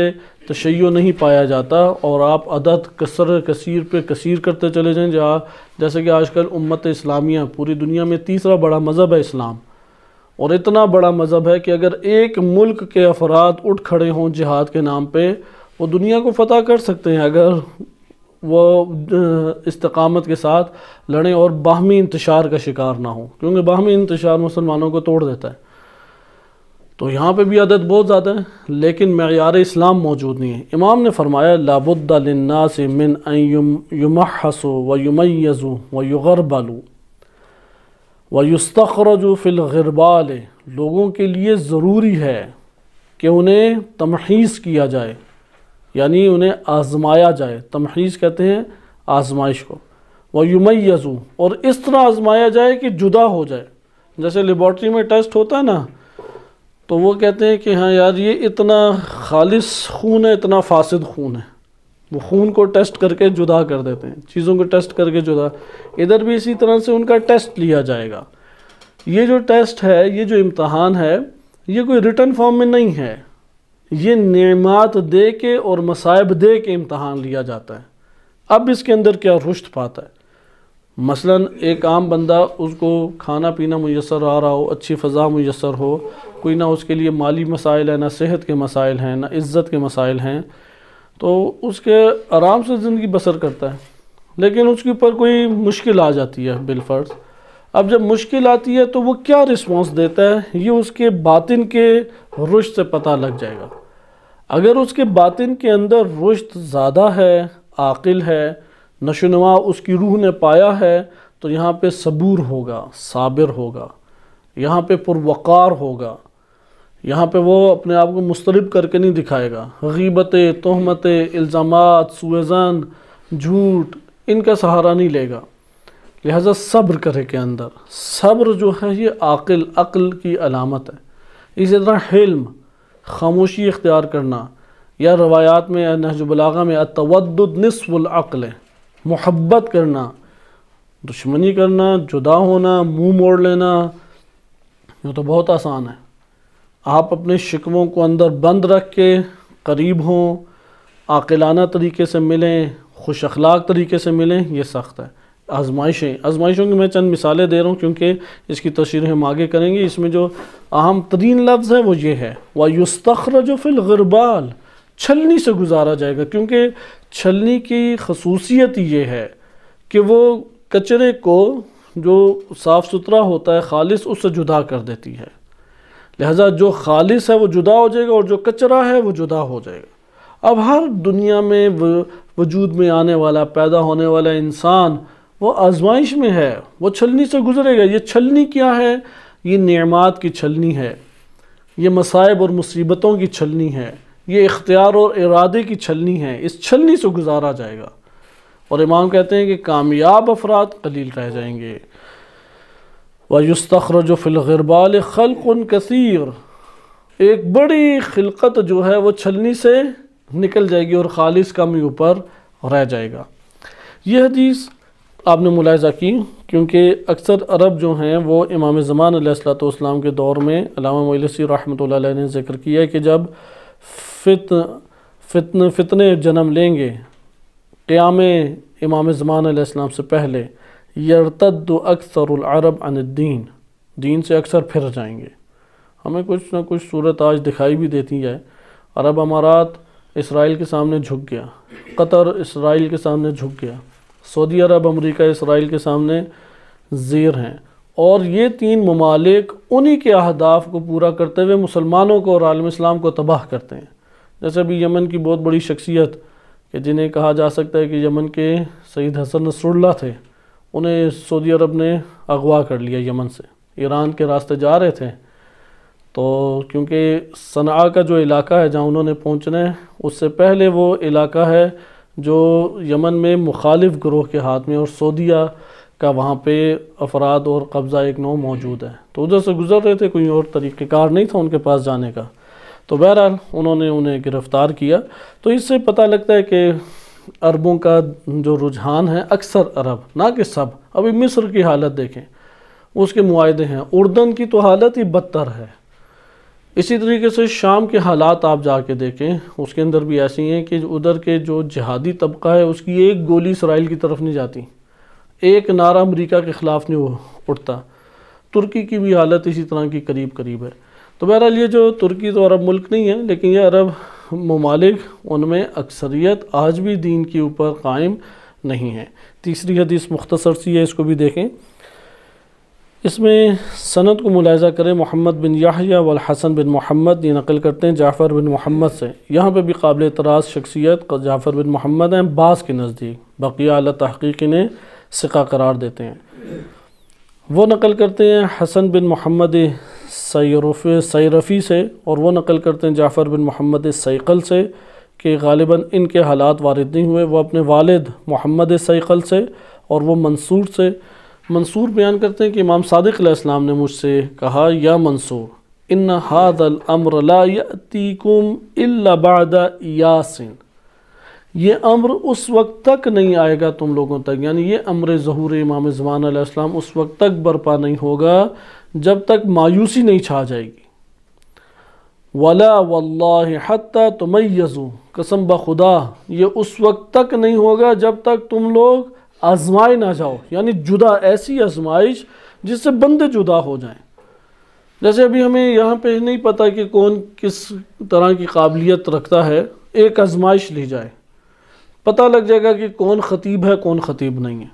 تشیع نہیں پایا جاتا، اور آپ عدد کثیر پہ کثیر کرتے چلے جائیں، جیسے کہ آج کل امت اسلامیہ پوری دنیا میں تیسرا بڑا مذہب ہے اسلام، اور اتنا بڑا مذہب ہے کہ اگر ایک ملک کے افراد اٹھ کھڑے ہوں جہاد کے نام پہ وہ دنیا کو فتح کر سکتے ہیں اگر وہ استقامت کے ساتھ لڑیں اور باہمی انتشار کا شکار نہ ہوں، کیونکہ باہمی انتشار مسلمانوں کو توڑ دیتا ہے. تو یہاں پہ بھی عدد بہت زیادہ ہے لیکن معیار اسلام موجود نہیں ہے. امام نے فرمایا لابد للناس من ان یمحصوا ویمیزوا ویغربلوا ویستخرجوا فی الغربال، لوگوں کے لیے ضروری ہے کہ انہیں تمحیص کیا جائے، یعنی انہیں آزمایا جائے. تمحیص کہتے ہیں آزمائش کو. ویمیزوا، اور اس طرح آزمایا جائے کہ جدا ہو جائے. جیسے لیبارٹری میں ٹیسٹ ہوتا ہے نا، تو وہ کہتے ہیں کہ ہاں یار یہ اتنا خالص خون ہے، اتنا فاسد خون ہے. وہ خون کو ٹیسٹ کر کے جدا کر دیتے ہیں، چیزوں کو ٹیسٹ کر کے جدا. ادھر بھی اسی طرح سے ان کا ٹیسٹ لیا جائے گا. یہ جو ٹیسٹ ہے، یہ جو امتحان ہے، یہ کوئی ریٹن فارم میں نہیں ہے، یہ نعمات دے کے اور مصائب دے کے امتحان لیا جاتا ہے. اب اس کے اندر کیا رشد پاتا ہے؟ مثلا ایک عام بندہ، اس کو کھانا پینا میسر آ رہا ہو، اچھی فضا میسر ہو، کوئی نہ اس کے لیے مالی مسائل ہیں، نہ صحت کے مسائل ہیں، نہ عزت کے مسائل ہیں، تو اس کے آرام سے زندگی بسر کرتا ہے. لیکن اس کے اوپر کوئی مشکل آ جاتی ہے بالفرض. اب جب مشکل آتی ہے تو وہ کیا رسپانس دیتا ہے، یہ اس کے باطن کے رشد سے پتہ لگ جائے گا. اگر اس کے باطن کے اندر رشد زیادہ ہے، عاقل ہے، نشوونما اس کی روح نے پایا ہے، تو یہاں پہ صبور ہوگا، صابر ہوگا، یہاں پہ پروقار ہوگا، یہاں پہ وہ اپنے آپ کو مسترب کر کے نہیں دکھائے گا. غیبتیں، تہمتیں، الزامات، سوء ظن، جھوٹ، ان کا سہارا نہیں لے گا. لہذا صبر کرے کے اندر. صبر جو ہے یہ عقل کی علامت ہے. اسی طرح حلم، خاموشی اختیار کرنا، یا روایات میں نہج البلاغہ میں التودد نصف العقل، محبت کرنا، دشمنی کرنا، جدا ہونا، منہ موڑ لینا، یہ تو بہت آسان ہے. آپ اپنے شکووں کو اندر بند رکھ کے قریب ہوں، عاقلانہ طریقے سے ملیں، خوش اخلاق طریقے سے ملیں، یہ سخت ہے. آزمائشوں کی میں چند مثالیں دے رہا ہوں کیونکہ اس کی تشریح ہم آگے کریں گے. اس میں جو اہم ترین لفظ ہے وہ یہ ہے وَيُسْتَخْرَجُ فِي الْغِرْبَالِ، چھلنی سے گزارا جائے گا، کیونکہ چھلنی کی خصوصیت یہ ہے کہ وہ کچرے کو جو صاف ستھرا ہوتا ہے خالص اس سے جدا کر دیتی ہے. لہذا جو خالص ہے وہ جدا ہو جائے گا اور جو کچرا ہے وہ جدا ہو جائے گا. اب ہر دنیا میں وجود میں آنے والا، پیدا ہونے والا انسان وہ آزمائش میں ہے، وہ چھلنی سے گزرے گا. یہ چھلنی کیا ہے؟ یہ نعمات کی چھلنی ہے، یہ مصائب اور مصیبتوں کی چھلنی ہے، یہ اختیار اور ارادے کی چھلنی ہے. اس چھلنی سے گزارا جائے گا. اور امام کہتے ہیں کہ کامیاب افراد قلیل رہ جائیں گے۔ وَيُسْتَخْرَجُ فِي الْغِرْبَالِ خَلْقٌ كَثِيرٌ، ایک بڑی خلقت جو ہے وہ چھلنی سے نکل جائے گی اور خالص کم ہی اوپر رہ جائے گا۔ یہ حدیث آپ نے ملاحظہ کی، کیونکہ اکثر عرب جو ہیں وہ امام زمان علیہ السلام کے دور میں، علامہ مجلسی رحمۃ اللہ علیہ نے ذکر کیا ہے کہ جب فتنے جنم لیں گے قیام امام زمان علیہ السلام سے پہلے، یرتد اکثر العرب عن الدین، دین سے اکثر پھر جائیں گے۔ ہمیں کچھ نہ کچھ صورت آج دکھائی بھی دیتی ہے، عرب امارات اسرائیل کے سامنے جھک گیا، قطر اسرائیل کے سامنے جھک گیا، سعودی عرب امریکہ اسرائیل کے سامنے زیر ہیں، اور یہ تین ممالک انہی کے اہداف کو پورا کرتے ہوئے مسلمانوں کو اور عالم اسلام کو تباہ کرتے ہیں۔ جیسے ابھی یمن کی بہت بڑی شخصیت کہ جنہیں کہا جا سکتا ہے کہ یمن کے سید حسن نصر اللہ تھے، انہیں سعودی عرب نے اغوا کر لیا یمن سے، ایران کے راستے جا رہے تھے، تو کیونکہ صنعاء کا جو علاقہ ہے جہاں انہوں نے پہنچنا ہے، اس سے پہلے وہ علاقہ ہے جو یمن میں مخالف گروہ کے ہاتھ میں، اور سعودیہ کا وہاں پہ افراد اور قبضہ ایک نو موجود ہے، تو ادھر سے گزر رہے تھے، کوئی اور طریقہ کار نہیں تھا ان کے پاس جانے کا، تو بہرحال انہوں نے انہیں گرفتار کیا۔ تو اس سے پتہ لگتا ہے کہ عربوں کا جو رجحان ہے، اکثر عرب، نہ کہ سب، ابھی مصر کی حالت دیکھیں، اس کے معاہدے ہیں، اردن کی تو حالت ہی بدتر ہے، اسی طریقے سے شام کے حالات آپ جا کے دیکھیں، اس کے اندر بھی ایسی ہیں کہ ادھر کے جو جہادی طبقہ ہے اس کی ایک گولی اسرائیل کی طرف نہیں جاتی، ایک نعرہ امریکہ کے خلاف نہیں اٹھتا۔ ترکی کی بھی حالت اسی طرح کی قریب ہے۔ تو بہرحال یہ جو ترکی تو عرب ملک نہیں ہے، لیکن یہ عرب ممالک، ان میں اکثریت آج بھی دین کے اوپر قائم نہیں ہے۔ تیسری حدیث مختصر سی ہے، اس کو بھی دیکھیں۔ اس میں سند کو ملاحظہ کریں، محمد بن یحییٰ والحسن بن محمد یہ نقل کرتے ہیں جعفر بن محمد سے۔ یہاں پہ بھی قابل اعتراض شخصیت جعفر بن محمد ہیں بعض کے نزدیک، بقیہ اعلیٰ تحقیق انہیں ثقہ قرار دیتے ہیں۔ وہ نقل کرتے ہیں حسن بن محمد سیرفی سے، اور وہ نقل کرتے ہیں جعفر بن محمد سیقل سے کہ غالباً ان کے حالات وارد نہیں ہوئے، وہ اپنے والد محمد سیقل سے، اور وہ منصور بیان کرتے ہیں کہ امام صادق علیہ السلام نے مجھ سے کہا، یا منصور ان هذا الامر لا یأتیکم الا بعد یاس، یہ امر اس وقت تک نہیں آئے گا تم لوگوں تک، یعنی یہ امر ظہور امام زمان علیہ السلام اس وقت تک برپا نہیں ہوگا جب تک مایوسی نہیں چھا جائے گی۔ ولا واللہ حتی تمیزوا، قسم بخدا یہ اس وقت تک نہیں ہوگا جب تک تم لوگ آزمائے نہ جاؤ، یعنی جدا، ایسی آزمائش جس سے بندے جدا ہو جائیں۔ جیسے ابھی ہمیں یہاں پہ نہیں پتہ کہ کون کس طرح کی قابلیت رکھتا ہے، ایک آزمائش لی جائے، پتہ لگ جائے گا کہ کون خطیب ہے کون خطیب نہیں ہے۔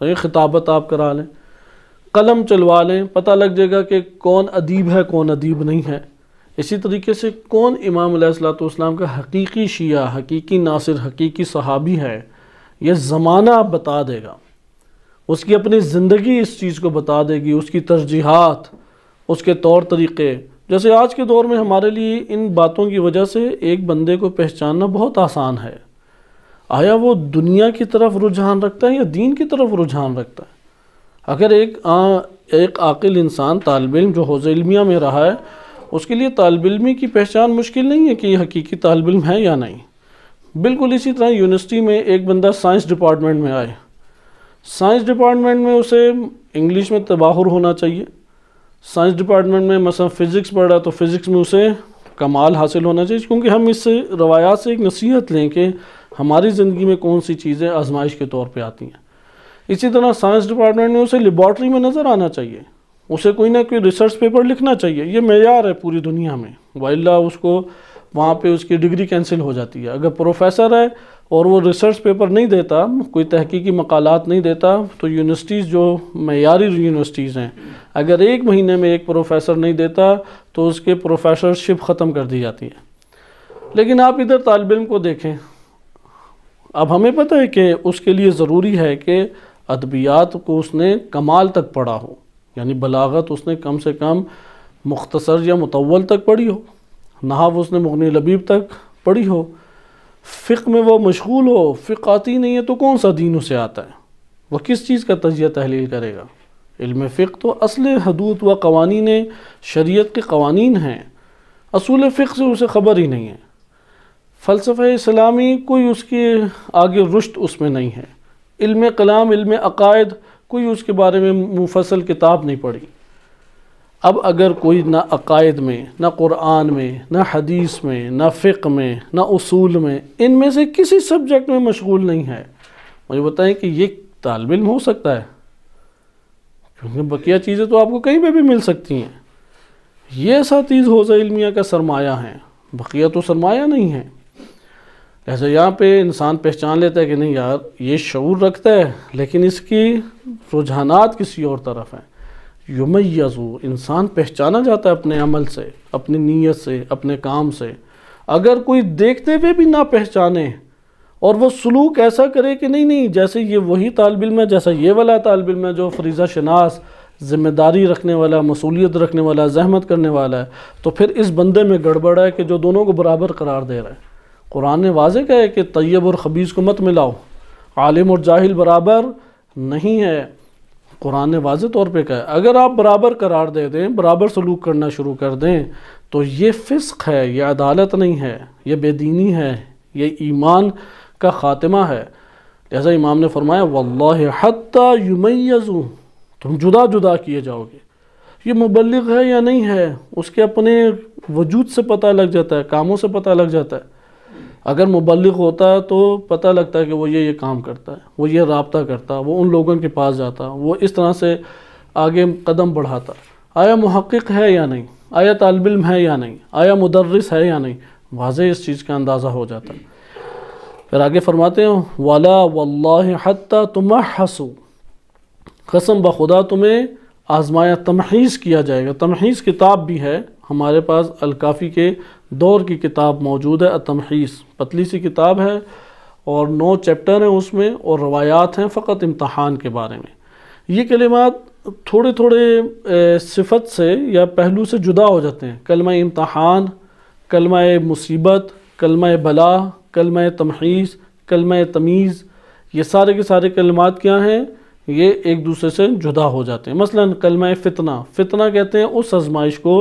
صحیح، خطابت آپ کرا لیں، قلم چلوا لیں، پتہ لگ جائے گا کہ کون ادیب ہے کون ادیب نہیں ہے۔ اسی طریقے سے کون امام علیہ السلام کا حقیقی شیعہ، حقیقی ناصر، حقیقی صحابی ہے، یہ زمانہ بتا دے گا، اس کی اپنی زندگی اس چیز کو بتا دے گی، اس کی ترجیحات، اس کے طور طریقے۔ جیسے آج کے دور میں ہمارے لیے ان باتوں کی وجہ سے ایک بندے کو پہچاننا بہت آسان ہے، آیا وہ دنیا کی طرف رجحان رکھتا ہے یا دین کی طرف رجحان رکھتا ہے۔ اگر ایک عاقل انسان، طالب علم جو حوزہ علمیہ میں رہا ہے، اس کے لیے طالب علمی کی پہچان مشکل نہیں ہے کہ یہ حقیقی طالب علم ہے یا نہیں۔ بالکل اسی طرح یونیورسٹی میں ایک بندہ سائنس ڈپارٹمنٹ میں آئے، سائنس ڈپارٹمنٹ میں اسے انگلش میں تباہر ہونا چاہیے، سائنس ڈپارٹمنٹ میں مثلا فزکس پڑھ رہا تو فزکس میں اسے کمال حاصل ہونا چاہیے، کیونکہ ہم اس سے روایات سے ایک نصیحت لیں کہ ہماری زندگی میں کون سی چیزیں آزمائش کے طور پہ آتی ہیں۔ اسی طرح سائنس ڈپارٹمنٹ میں اسے لیبارٹری میں نظر آنا چاہیے، اسے کوئی نہ کوئی ریسرچ پیپر لکھنا چاہیے، یہ معیار ہے پوری دنیا میں، وإلا اس کو وہاں پہ اس کی ڈگری کینسل ہو جاتی ہے۔ اگر پروفیسر ہے اور وہ ریسرچ پیپر نہیں دیتا، کوئی تحقیقی مقالات نہیں دیتا، تو یونیورسٹیز جو معیاری یونیورسٹیز ہیں، اگر ایک مہینے میں ایک پروفیسر نہیں دیتا تو اس کے پروفیسرشپ ختم کر دی جاتی ہے۔ لیکن آپ ادھر طالب علم کو دیکھیں، اب ہمیں پتہ ہے کہ اس کے لیے ضروری ہے کہ ادبیات کو اس نے کمال تک پڑھا ہو، یعنی بلاغت اس نے کم سے کم مختصر یا مطول تک پڑھی ہو، نحو اس نے مغنی لبیب تک پڑھی ہو، فقہ میں وہ مشغول ہو، فقہ آتی نہیں ہے تو کون سا دین اسے آتا ہے؟ وہ کس چیز کا تجزیہ تحلیل کرے گا؟ علم فقہ تو اصل حدود و قوانین شریعت کے قوانین ہیں، اصول فقہ سے اسے خبر ہی نہیں ہے۔ فلسفہ اسلامی کوئی اس کے آگے رشد اس میں نہیں ہے، علم کلام، علم عقائد، کوئی اس کے بارے میں مفصل کتاب نہیں پڑھی۔ اب اگر کوئی نہ عقائد میں، نہ قرآن میں، نہ حدیث میں، نہ فقہ میں، نہ اصول میں، ان میں سے کسی سبجیکٹ میں مشغول نہیں ہے، مجھے بتائیں کہ یہ طالب علم ہو سکتا ہے؟ کیونکہ بقیہ چیزیں تو آپ کو کہیں پہ بھی مل سکتی ہیں۔ یہ اساتذہ حوزہ علمیہ کا سرمایہ ہیں، بقیہ تو سرمایہ نہیں ہے۔ ایسے یہاں پہ انسان پہچان لیتا ہے کہ نہیں یار یہ شعور رکھتا ہے، لیکن اس کی رجحانات کسی اور طرف ہیں۔ یمیزو، انسان پہچانا جاتا ہے اپنے عمل سے، اپنی نیت سے، اپنے کام سے۔ اگر کوئی دیکھتے ہوئے بھی نہ پہچانے اور وہ سلوک ایسا کرے کہ نہیں جیسے یہ وہی طالب علم ہے، جیسا یہ والا طالب علم ہے جو فریضہ شناس، ذمہ داری رکھنے والا، مسئولیت رکھنے والا، زحمت کرنے والا ہے، تو پھر اس بندے میں گڑبڑ ہے کہ جو دونوں کو برابر قرار دے رہا ہے۔ قرآن نے واضح کہا ہے کہ طیب اور خبیث کو مت ملاؤ، عالم اور جاہل برابر نہیں ہے۔ قرآن نے واضح طور پہ کہا ہے اگر آپ برابر قرار دے دیں، برابر سلوک کرنا شروع کر دیں، تو یہ فسق ہے، یہ عدالت نہیں ہے، یہ بے دینی ہے، یہ ایمان کا خاتمہ ہے۔ لہذا امام نے فرمایا واللہ حتی یمیزو، تم جدا جدا کیے جاؤ گے۔ یہ مبلغ ہے یا نہیں ہے اس کے اپنے وجود سے پتہ لگ جاتا ہے، کاموں سے پتہ لگ جاتا ہے۔ اگر مبلغ ہوتا ہے تو پتہ لگتا ہے کہ وہ یہ کام کرتا ہے، وہ یہ رابطہ کرتا ہے، وہ ان لوگوں کے پاس جاتا، وہ اس طرح سے آگے قدم بڑھاتا۔ آیا محقق ہے یا نہیں، آیا طالب علم ہے یا نہیں، آیا مدرس ہے یا نہیں، واضح اس چیز کا اندازہ ہو جاتا ہے۔ پھر آگے فرماتے ہیں وَلَا وَاللَّهِ حَتَّى تُمَحَّسُوا، قسم بخدا تمہیں آزمایا، تمحیص کیا جائے گا۔ تمحیص کتاب بھی ہے ہمارے پاس، الکافی کے دور کی کتاب موجود ہے، التمحیص، پتلی سی کتاب ہے اور 9 چیپٹر ہیں اس میں، اور روایات ہیں فقط امتحان کے بارے میں۔ یہ کلمات تھوڑے تھوڑے صفت سے یا پہلو سے جدا ہو جاتے ہیں، کلمہ امتحان، کلمہ مصیبت، کلمہ بلا، کلمہ تمحیص، کلمہ تمیز، یہ سارے کے سارے کلمات کیا ہیں؟ یہ ایک دوسرے سے جدا ہو جاتے ہیں۔ مثلا کلمہ فتنہ، فتنہ کہتے ہیں اس آزمائش کو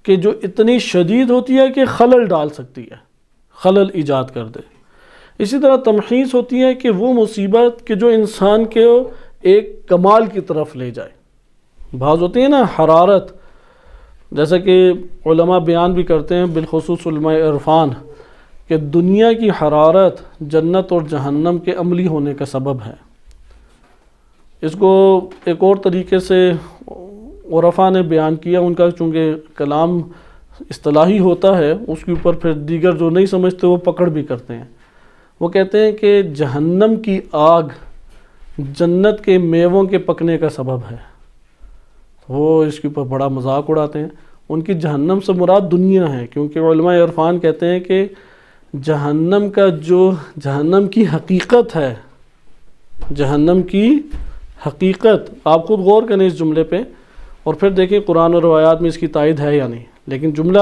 کہ جو اتنی شدید ہوتی ہے کہ خلل ڈال سکتی ہے، خلل ایجاد کر دے۔ اسی طرح تمحیص ہوتی ہے کہ وہ مصیبت کہ جو انسان کے ایک کمال کی طرف لے جائے۔ بعض ہوتی ہے نا حرارت، جیسا کہ علماء بیان بھی کرتے ہیں، بالخصوص علماء عرفان، کہ دنیا کی حرارت جنت اور جہنم کے عملی ہونے کا سبب ہے۔ اس کو ایک اور طریقے سے عرفاء نے بیان کیا، ان کا چونکہ کلام اصطلاحی ہوتا ہے، اس کے اوپر پھر دیگر جو نہیں سمجھتے وہ پکڑ بھی کرتے ہیں۔ وہ کہتے ہیں کہ جہنم کی آگ جنت کے میووں کے پکنے کا سبب ہے۔ وہ اس کے اوپر بڑا مذاق اڑاتے ہیں۔ ان کی جہنم سے مراد دنیا ہے، کیونکہ علماء عرفان کہتے ہیں کہ جہنم کا جو جہنم کی حقیقت ہے، جہنم کی حقیقت، آپ خود غور کریں اس جملے پہ اور پھر دیکھیں قرآن و روایات میں اس کی تائید ہے یا نہیں، لیکن جملہ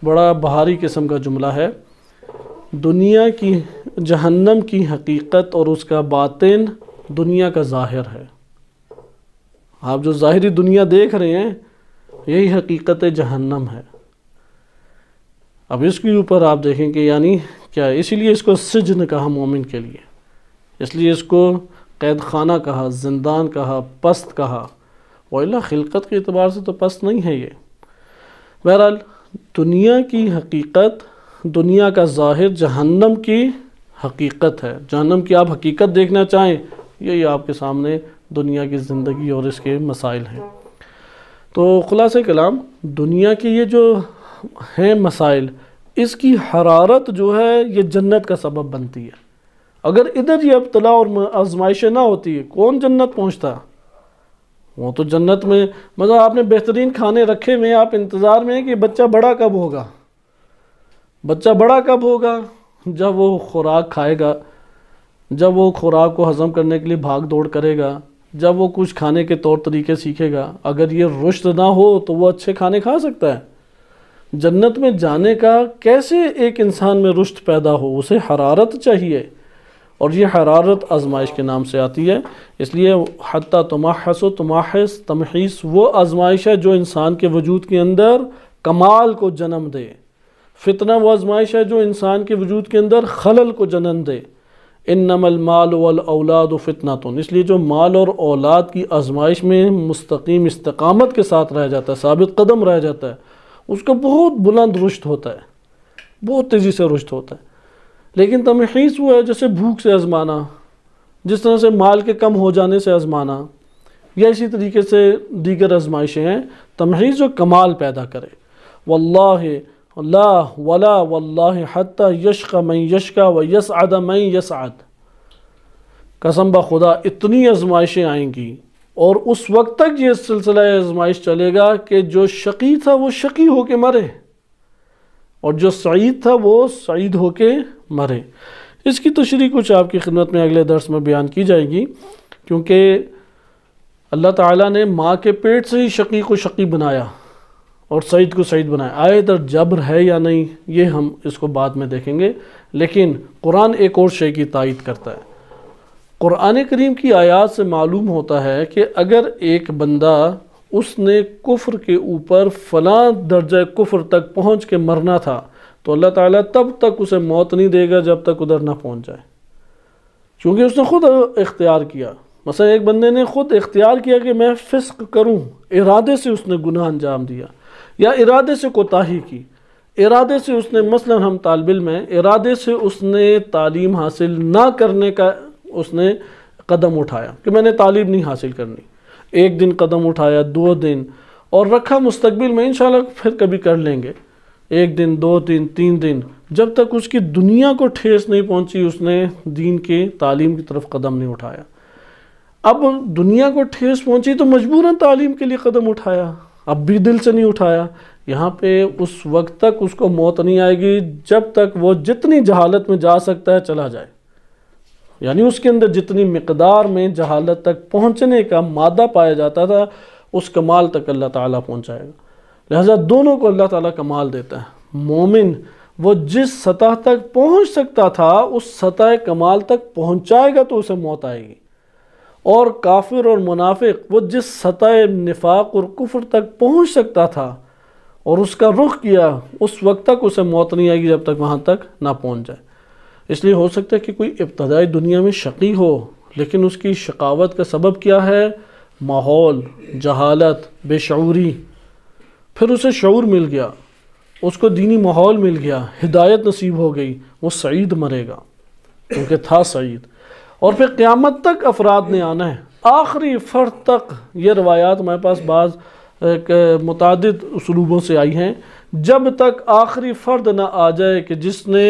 بڑا بہاری قسم کا جملہ ہے۔ دنیا کی، جہنم کی حقیقت اور اس کا باطن دنیا کا ظاہر ہے۔ آپ جو ظاہری دنیا دیکھ رہے ہیں یہی حقیقت جہنم ہے۔ اب اس کے اوپر آپ دیکھیں کہ یعنی کیا ہے، اسی لیے اس کو سجن کہا مومن کے لیے، اس لیے اس کو قید خانہ کہا، زندان کہا، پست کہا، وَإِلَّا خلقت کے اعتبار سے تو پست نہیں ہے یہ۔ بہرحال دنیا کی حقیقت، دنیا کا ظاہر جہنم کی حقیقت ہے۔ جہنم کی آپ حقیقت دیکھنا چاہیں، یہی آپ کے سامنے دنیا کی زندگی اور اس کے مسائل ہیں۔ تو خلاصہ کلام، دنیا کی یہ جو ہیں مسائل، اس کی حرارت جو ہے یہ جنت کا سبب بنتی ہے۔ اگر ادھر یہ ابتلا اور آزمائشیں نہ ہوتی ہے، کون جنت پہنچتا؟ وہ تو جنت میں مطلب آپ نے بہترین کھانے رکھے ہوئے، آپ انتظار میں ہیں کہ بچہ بڑا کب ہوگا، بچہ بڑا کب ہوگا؟ جب وہ خوراک کھائے گا، جب وہ خوراک کو ہضم کرنے کے لیے بھاگ دوڑ کرے گا، جب وہ کچھ کھانے کے طور طریقے سیکھے گا۔ اگر یہ رشد نہ ہو تو وہ اچھے کھانے کھا سکتا ہے؟ جنت میں جانے کا کیسے ایک انسان میں رشت پیدا ہو؟ اسے حرارت چاہیے، اور یہ حرارت آزمائش کے نام سے آتی ہے۔ اس لیے حتیٰ تمحص و تمحص، تمحیص وہ آزمائش ہے جو انسان کے وجود کے اندر کمال کو جنم دے، فتنہ وہ آزمائش ہے جو انسان کے وجود کے اندر خلل کو جنم دے۔ انما المال والاولاد فتنۃ، اس لیے جو مال اور اولاد کی آزمائش میں مستقیم استقامت کے ساتھ رہ جاتا ہے، ثابت قدم رہ جاتا ہے، اس کا بہت بلند رشت ہوتا ہے، بہت تیزی سے رشت ہوتا ہے۔ لیکن تمحیص وہ ہے جیسے بھوک سے آزمانا، جس طرح سے مال کے کم ہو جانے سے آزمانا، یا اسی طریقے سے دیگر آزمائشیں ہیں۔ تمحیص جو کمال پیدا کرے۔ واللہ لا ولا واللہ حتی یشقى من یشقى ویسعد من یسعد، قسم بخدا اتنی آزمائشیں آئیں گی اور اس وقت تک یہ سلسلہ آزمائش چلے گا کہ جو شقی تھا وہ شقی ہو کے مرے، اور جو سعید تھا وہ سعید ہو کے مرے۔ اس کی تشریح کچھ آپ کی خدمت میں اگلے درس میں بیان کی جائے گی، کیونکہ اللہ تعالیٰ نے ماں کے پیٹ سے ہی شقی کو شقی بنایا اور سعید کو سعید بنایا۔ آئے ادھر جبر ہے یا نہیں، یہ ہم اس کو بعد میں دیکھیں گے، لیکن قرآن ایک اور شے کی تائید کرتا ہے۔ قرآن کریم کی آیات سے معلوم ہوتا ہے کہ اگر ایک بندہ اس نے کفر کے اوپر فلاں درجہ کفر تک پہنچ کے مرنا تھا تو اللہ تعالیٰ تب تک اسے موت نہیں دے گا جب تک ادھر نہ پہنچ جائے، کیونکہ اس نے خود اختیار کیا۔ مثلا ایک بندے نے خود اختیار کیا کہ میں فسق کروں، ارادے سے اس نے گناہ انجام دیا، یا ارادے سے کوتاہی کی، ارادے سے اس نے، مثلا ہم طالب علم ہیں، ارادے سے اس نے تعلیم حاصل نہ کرنے کا اس نے قدم اٹھایا کہ میں نے تعلیم نہیں حاصل کرنی، ایک دن قدم اٹھایا، 2 دن، اور رکھا مستقبل میں انشاءاللہ پھر کبھی کر لیں گے، 1 دن 2 دن 3 دن، جب تک اس کی دنیا کو ٹھیس نہیں پہنچی اس نے دین کی تعلیم کی طرف قدم نہیں اٹھایا۔ اب دنیا کو ٹھیس پہنچی تو مجبوراً تعلیم کے لیے قدم اٹھایا، اب بھی دل سے نہیں اٹھایا۔ یہاں پہ اس وقت تک اس کو موت نہیں آئے گی جب تک وہ جتنی جہالت میں جا سکتا ہے چلا جائے، یعنی اس کے اندر جتنی مقدار میں جہالت تک پہنچنے کا مادہ پایا جاتا تھا اس کمال تک اللہ تعالیٰ پہنچائے گا۔ لہذا دونوں کو اللہ تعالیٰ کمال دیتا ہے۔ مومن وہ جس سطح تک پہنچ سکتا تھا اس سطح کمال تک پہنچائے گا تو اسے موت آئے گی، اور کافر اور منافق وہ جس سطح نفاق اور کفر تک پہنچ سکتا تھا اور اس کا رخ کیا اس وقت تک اسے موت نہیں آئے گی جب تک وہاں تک نہ پہنچ جائے۔ اس لیے ہو سکتا ہے کہ کوئی ابتدائی دنیا میں شقی ہو، لیکن اس کی شقاوت کا سبب کیا ہے؟ ماحول، جہالت، بے شعوری۔ پھر اسے شعور مل گیا، اس کو دینی ماحول مل گیا، ہدایت نصیب ہو گئی، وہ سعید مرے گا کیونکہ تھا سعید۔ اور پھر قیامت تک افراد نے آنا ہے، آخری فرد تک۔ یہ روایات ہمارے پاس بعض متعدد اسلوبوں سے آئی ہیں، جب تک آخری فرد نہ آ جائے کہ جس نے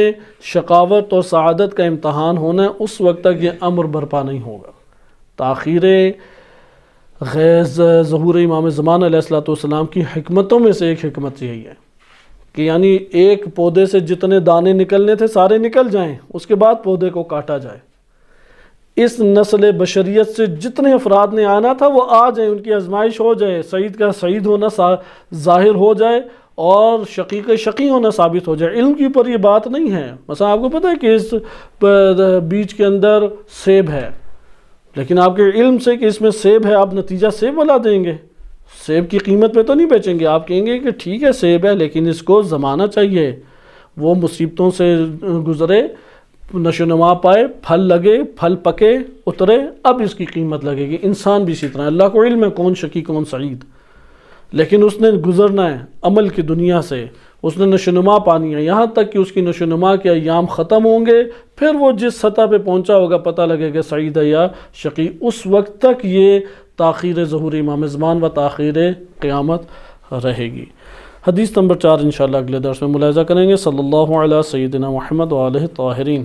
شقاوت اور سعادت کا امتحان ہونا ہے، اس وقت تک یہ امر برپا نہیں ہوگا۔ تاخیر غیظ ظہور امام زمان علیہ السلام کی حکمتوں میں سے ایک حکمت یہی ہے کہ یعنی ایک پودے سے جتنے دانے نکلنے تھے سارے نکل جائیں، اس کے بعد پودے کو کاٹا جائے۔ اس نسل بشریت سے جتنے افراد نے آنا تھا وہ آ جائیں، ان کی آزمائش ہو جائے، سعید کا سعید ہونا ظاہر ہو جائے اور شقی کا شقی ہونا ثابت ہو جائے۔ علم کے اوپر یہ بات نہیں ہے۔ مثلا آپ کو پتہ ہے کہ اس بیج کے اندر سیب ہے، لیکن آپ کے علم سے کہ اس میں سیب ہے آپ نتیجہ سیب والا دیں گے، سیب کی قیمت پہ تو نہیں بیچیں گے۔ آپ کہیں گے کہ ٹھیک ہے سیب ہے لیکن اس کو زمانہ چاہیے، وہ مصیبتوں سے گزرے، نشو نما پائے، پھل لگے، پھل پکے، اترے، اب اس کی قیمت لگے گی۔ انسان بھی اسی طرح، اللہ کو علم ہے کون شقی کون سعید، لیکن اس نے گزرنا ہے عمل کی دنیا سے، اس نے نشو نما پانی ہے، یہاں تک کہ اس کی نشو نما کے ایام ختم ہوں گے، پھر وہ جس سطح پہ پہنچا ہوگا پتہ لگے گا سعید ہے یا شقی۔ اس وقت تک یہ تاخیر ظہور امام زمان و تاخیر قیامت رہے گی۔ حدیث نمبر 4 انشاءاللہ اگلے درس میں ملاحظہ کریں گے۔ صلی اللہ علیہ سیدنا محمد و آلہ الطاہرین۔